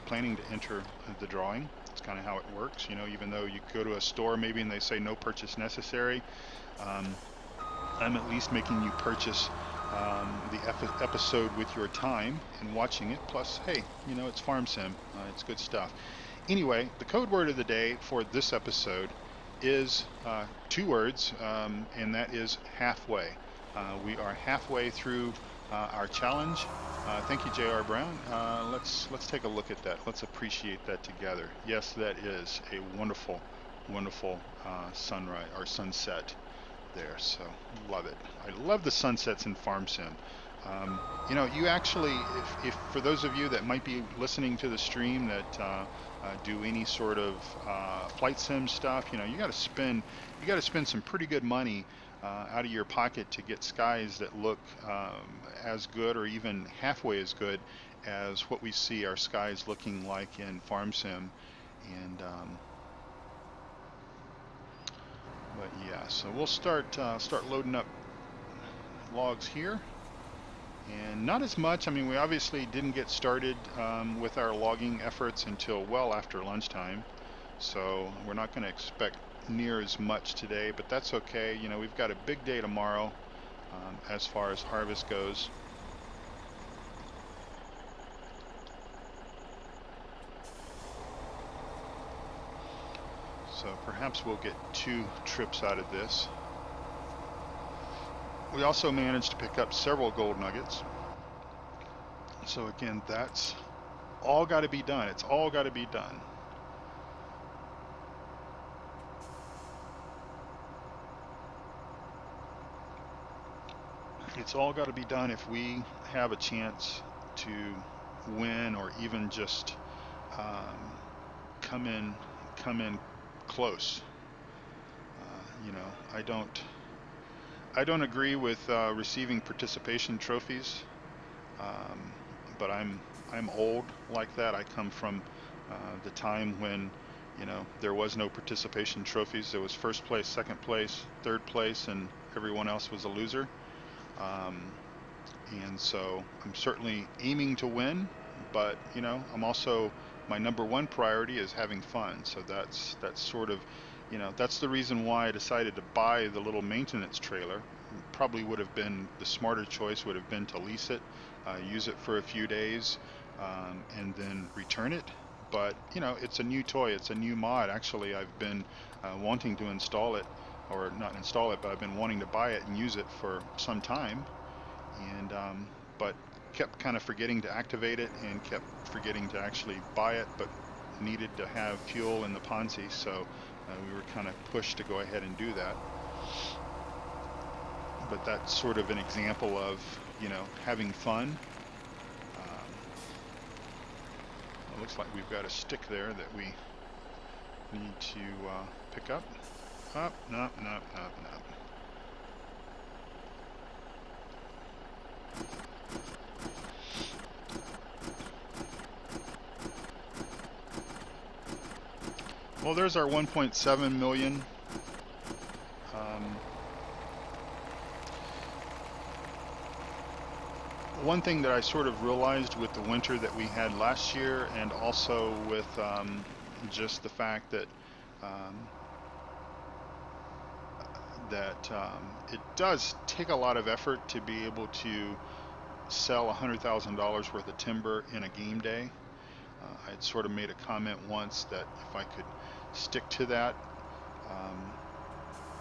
planning to enter the drawing. It's kind of how it works. You know, even though you go to a store maybe and they say no purchase necessary, I'm at least making you purchase the episode with your time and watching it. Plus, hey, you know, it's Farm Sim. It's good stuff. Anyway, the code word of the day for this episode is 2 words, and that is halfway. We are halfway through our challenge. Thank you, J.R. Brown. Let's take a look at that. Let's appreciate that together. Yes, that is a wonderful, wonderful sunrise or sunset there, so love it. I love the sunsets in Farm Sim. You know, you actually, if for those of you that might be listening to the stream that do any sort of flight sim stuff, you know, you got to spend some pretty good money out of your pocket to get skies that look as good or even halfway as good as what we see our skies looking like in Farm Sim. And but yeah, so we'll start loading up logs here, and not as much. I mean, we obviously didn't get started with our logging efforts until well after lunchtime, so we're not going to expect near as much today, but that's okay. You know, we've got a big day tomorrow as far as harvest goes. So perhaps we'll get 2 trips out of this. We also managed to pick up several gold nuggets. So again, that's all got to be done. It's all got to be done. It's all got to be done if we have a chance to win, or even just come in close. You know, I don't agree with receiving participation trophies, but I'm old like that. I come from the time when, you know, there was no participation trophies. There was first place, second place, third place, and everyone else was a loser. And so I'm certainly aiming to win, but you know, I'm also, my #1 priority is having fun. So that's sort of, you know, that's the reason why I decided to buy the little maintenance trailer. Probably would have been, the smarter choice would have been to lease it, use it for a few days, and then return it. But you know, it's a new toy, it's a new mod. Actually, I've been wanting to install it, or not install it, but I've been wanting to buy it and use it for some time, and but kept kind of forgetting to activate it and kept forgetting to actually buy it, but needed to have fuel in the Ponzi, so we were kind of pushed to go ahead and do that. But that's sort of an example of, you know, having fun. It looks like we've got a stick there that we need to pick up. Up, no. Well, there's our 1.7 million. One thing that I sort of realized with the winter that we had last year, and also with just the fact that it does take a lot of effort to be able to sell $100,000 worth of timber in a game day. I had sort of made a comment once that if I could stick to that,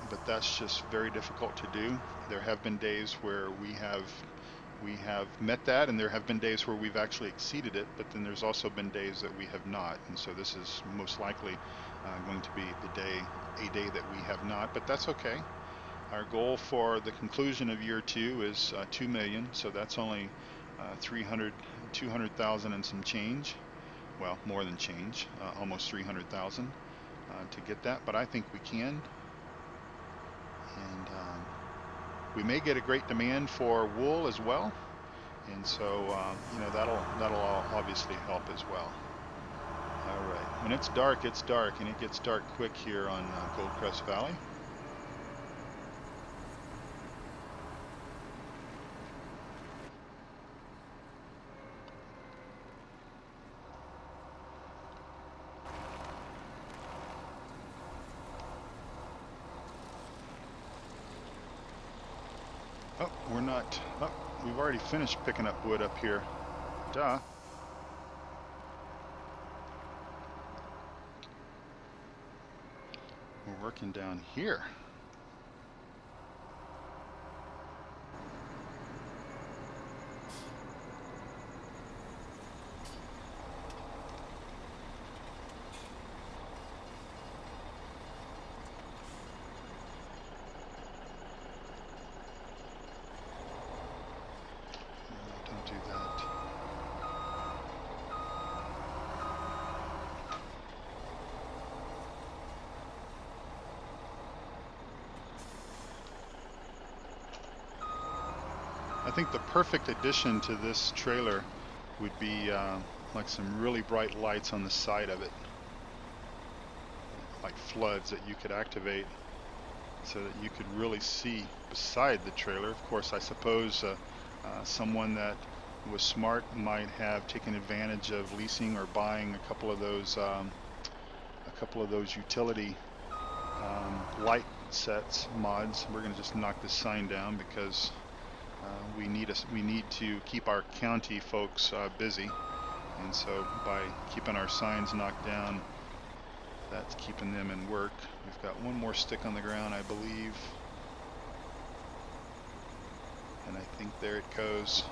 but that's just very difficult to do. There have been days where we have met that, and there have been days where we've actually exceeded it, but then there's also been days that we have not, and so this is most likely going to be a day that we have not, but that's okay. Our goal for the conclusion of year 2 is 2 million, so that's only 200,000 and some change. Well, more than change, almost 300,000 to get that, but I think we can. And we may get a great demand for wool as well, and so you know, that'll obviously help as well. All right, when it's dark, and it gets dark quick here on Goldcrest Valley. Oh, we're not. Oh, we've already finished picking up wood up here. Duh. We're working down here. I think the perfect addition to this trailer would be like some really bright lights on the side of it, like floods that you could activate so that you could really see beside the trailer. Of course, I suppose someone that was smart might have taken advantage of leasing or buying a couple of those utility light sets mods. We're going to just knock this sign down because we need to keep our county folks busy, and so by keeping our signs knocked down, that's keeping them in work. We've got one more stick on the ground, I believe, and I think there it goes.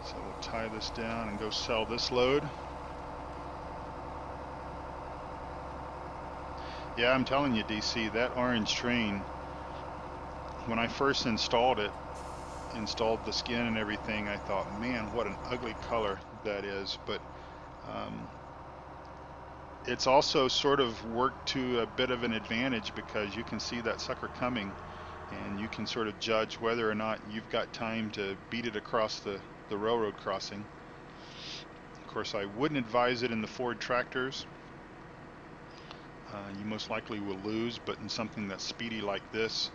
So we'll tie this down and go sell this load. Yeah, I'm telling you, DC, that orange train, when I first installed the skin and everything, I thought, man, what an ugly color that is. But it's also sort of worked to a bit of an advantage because you can see that sucker coming, and you can sort of judge whether or not you've got time to beat it across the railroad crossing. Of course, I wouldn't advise it in the Ford tractors. You most likely will lose, but in something that's speedy like this,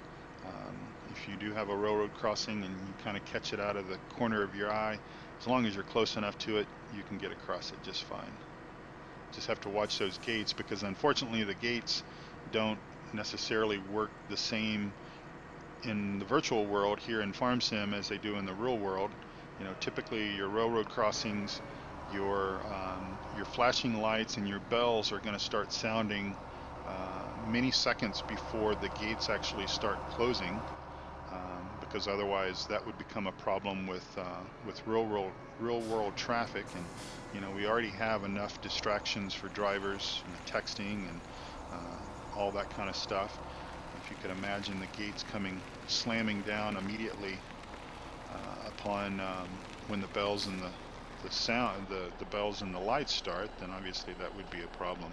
if you do have a railroad crossing and you kind of catch it out of the corner of your eye, as long as you're close enough to it, you can get across it just fine. Just have to watch those gates, because unfortunately the gates don't necessarily work the same in the virtual world here in Farm Sim as they do in the real world. You know, typically your railroad crossings, your flashing lights and your bells are going to start sounding many seconds before the gates actually start closing, because otherwise that would become a problem with real world traffic. And you know, we already have enough distractions for drivers, texting and all that kind of stuff. If you could imagine the gates coming slamming down immediately upon when the bells and the the sound, the bells and the lights start, then obviously that would be a problem.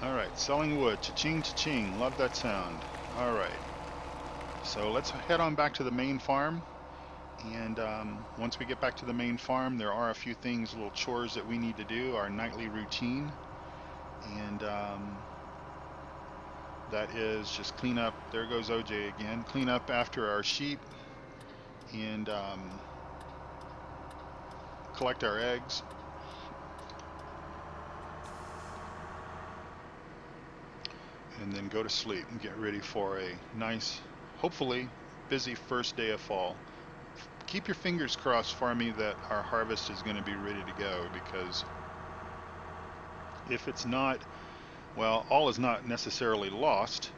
All right, selling wood, cha-ching, cha-ching. Love that sound. All right, so let's head on back to the main farm. And once we get back to the main farm, there are a few things, little chores that we need to do, our nightly routine. And that is just clean up. There goes OJ again. Clean up after our sheep and collect our eggs. And then go to sleep and get ready for a nice, hopefully busy first day of fall. Keep your fingers crossed for me that our harvest is going to be ready to go, because if it's not, well, all is not necessarily lost,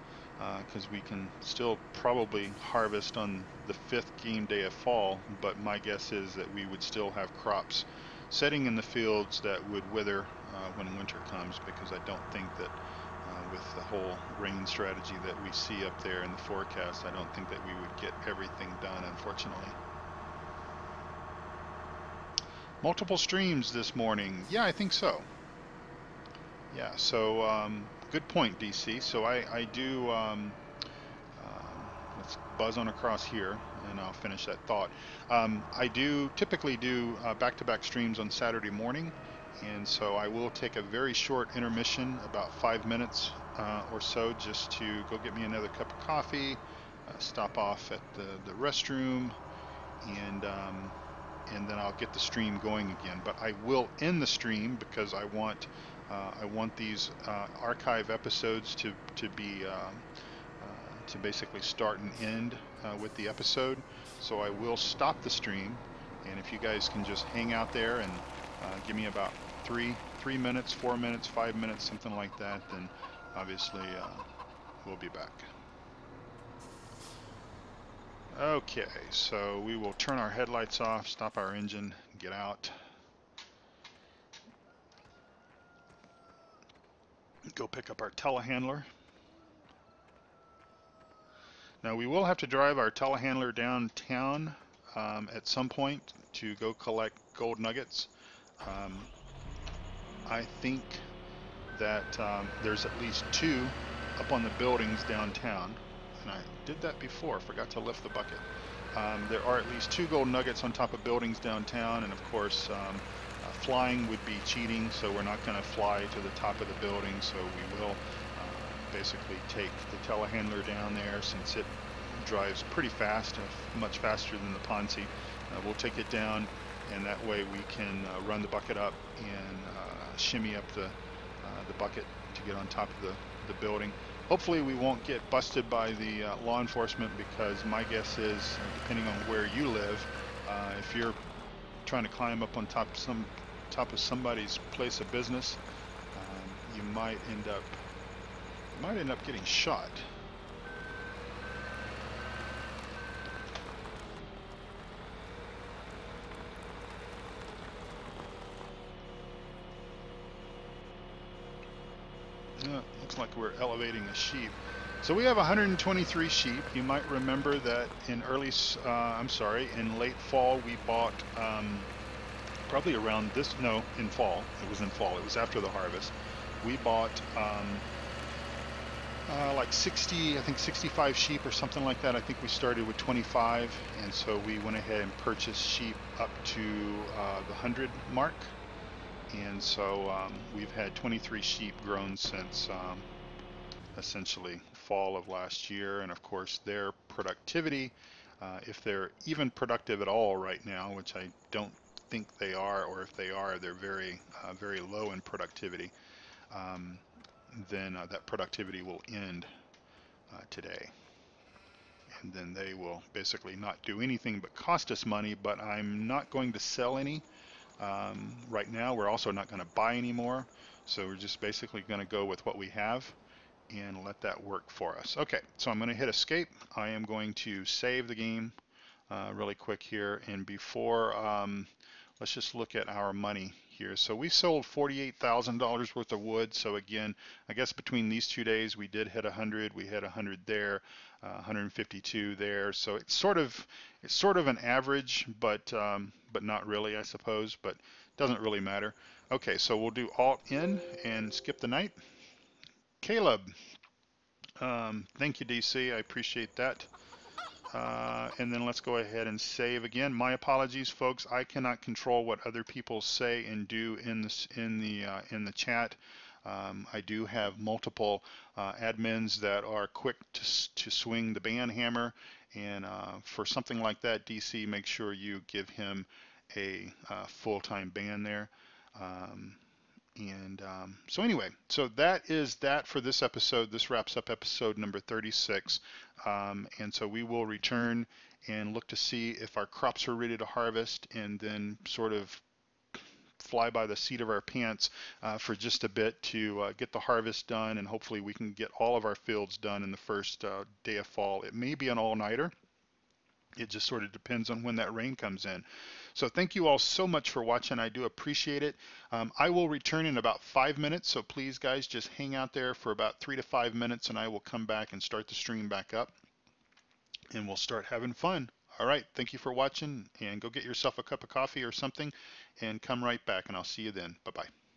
because we can still probably harvest on the 5th game day of fall, but my guess is that we would still have crops setting in the fields that would wither when winter comes, because I don't think that with the whole rain strategy that we see up there in the forecast, I don't think that we would get everything done, unfortunately. Multiple streams this morning. Yeah, I think so. Yeah, so good point, DC. So I do, let's buzz on across here and I'll finish that thought. I do typically do back-to-back streams on Saturday morning, and so I will take a very short intermission, about 5 minutes or so, just to go get me another cup of coffee, stop off at the restroom, and then I'll get the stream going again. But I will end the stream because I want these archive episodes to be to basically start and end with the episode. So I will stop the stream, and if you guys can just hang out there and give me about 3 minutes, 4 minutes, 5 minutes, something like that, then obviously we'll be back. Okay, so we will turn our headlights off, stop our engine, get out, go pick up our telehandler. Now we will have to drive our telehandler downtown at some point to go collect gold nuggets. I think that there's at least 2 up on the buildings downtown. And I did that before, forgot to lift the bucket. There are at least 2 gold nuggets on top of buildings downtown, and of course flying would be cheating, so we're not going to fly to the top of the building, so we will basically take the telehandler down there, since it drives pretty fast, much faster than the Ponzi. We'll take it down, and that way we can run the bucket up and shimmy up the bucket to get on top of the building. Hopefully we won't get busted by the law enforcement, because my guess is, depending on where you live, if you're trying to climb up on top of somebody's place of business, you might end up getting shot. Looks like we're elevating a sheep. So we have 123 sheep. You might remember that in in late fall we bought probably around this, no, in fall. It was in fall. It was after the harvest. We bought like 65 sheep or something like that. I think we started with 25, and so we went ahead and purchased sheep up to the 100 mark. And so we've had 23 sheep grown since essentially fall of last year. And of course their productivity, if they're even productive at all right now, which I don't think they are, or if they are, they're very very low in productivity, then that productivity will end today. And then they will basically not do anything but cost us money, but I'm not going to sell any. Right now we're also not going to buy any more, so we're just basically going to go with what we have and let that work for us. Okay, so I'm going to hit escape. I am going to save the game really quick here, and before let's just look at our money here. So we sold $48,000 worth of wood. So again, I guess between these 2 days we did hit 100. We hit 100 there, 152 there. So it's sort of an average, but not really, I suppose. But doesn't really matter. Okay, so we'll do Alt N and skip the night. Caleb, thank you, DC. I appreciate that. And then let's go ahead and save again. My apologies, folks. I cannot control what other people say and do in the chat. I do have multiple admins that are quick to swing the ban hammer, and for something like that, DC, make sure you give him a full-time ban there. So anyway, so that is that for this episode. This wraps up episode number 36. And so we will return and look to see if our crops are ready to harvest, and then sort of fly by the seat of our pants for just a bit to get the harvest done, and hopefully we can get all of our fields done in the first day of fall. It may be an all-nighter. It just sort of depends on when that rain comes in. So thank you all so much for watching. I do appreciate it. I will return in about 5 minutes. So please, guys, just hang out there for about 3 to 5 minutes, and I will come back and start the stream back up, and we'll start having fun. All right. Thank you for watching, and go get yourself a cup of coffee or something, and come right back, and I'll see you then. Bye-bye.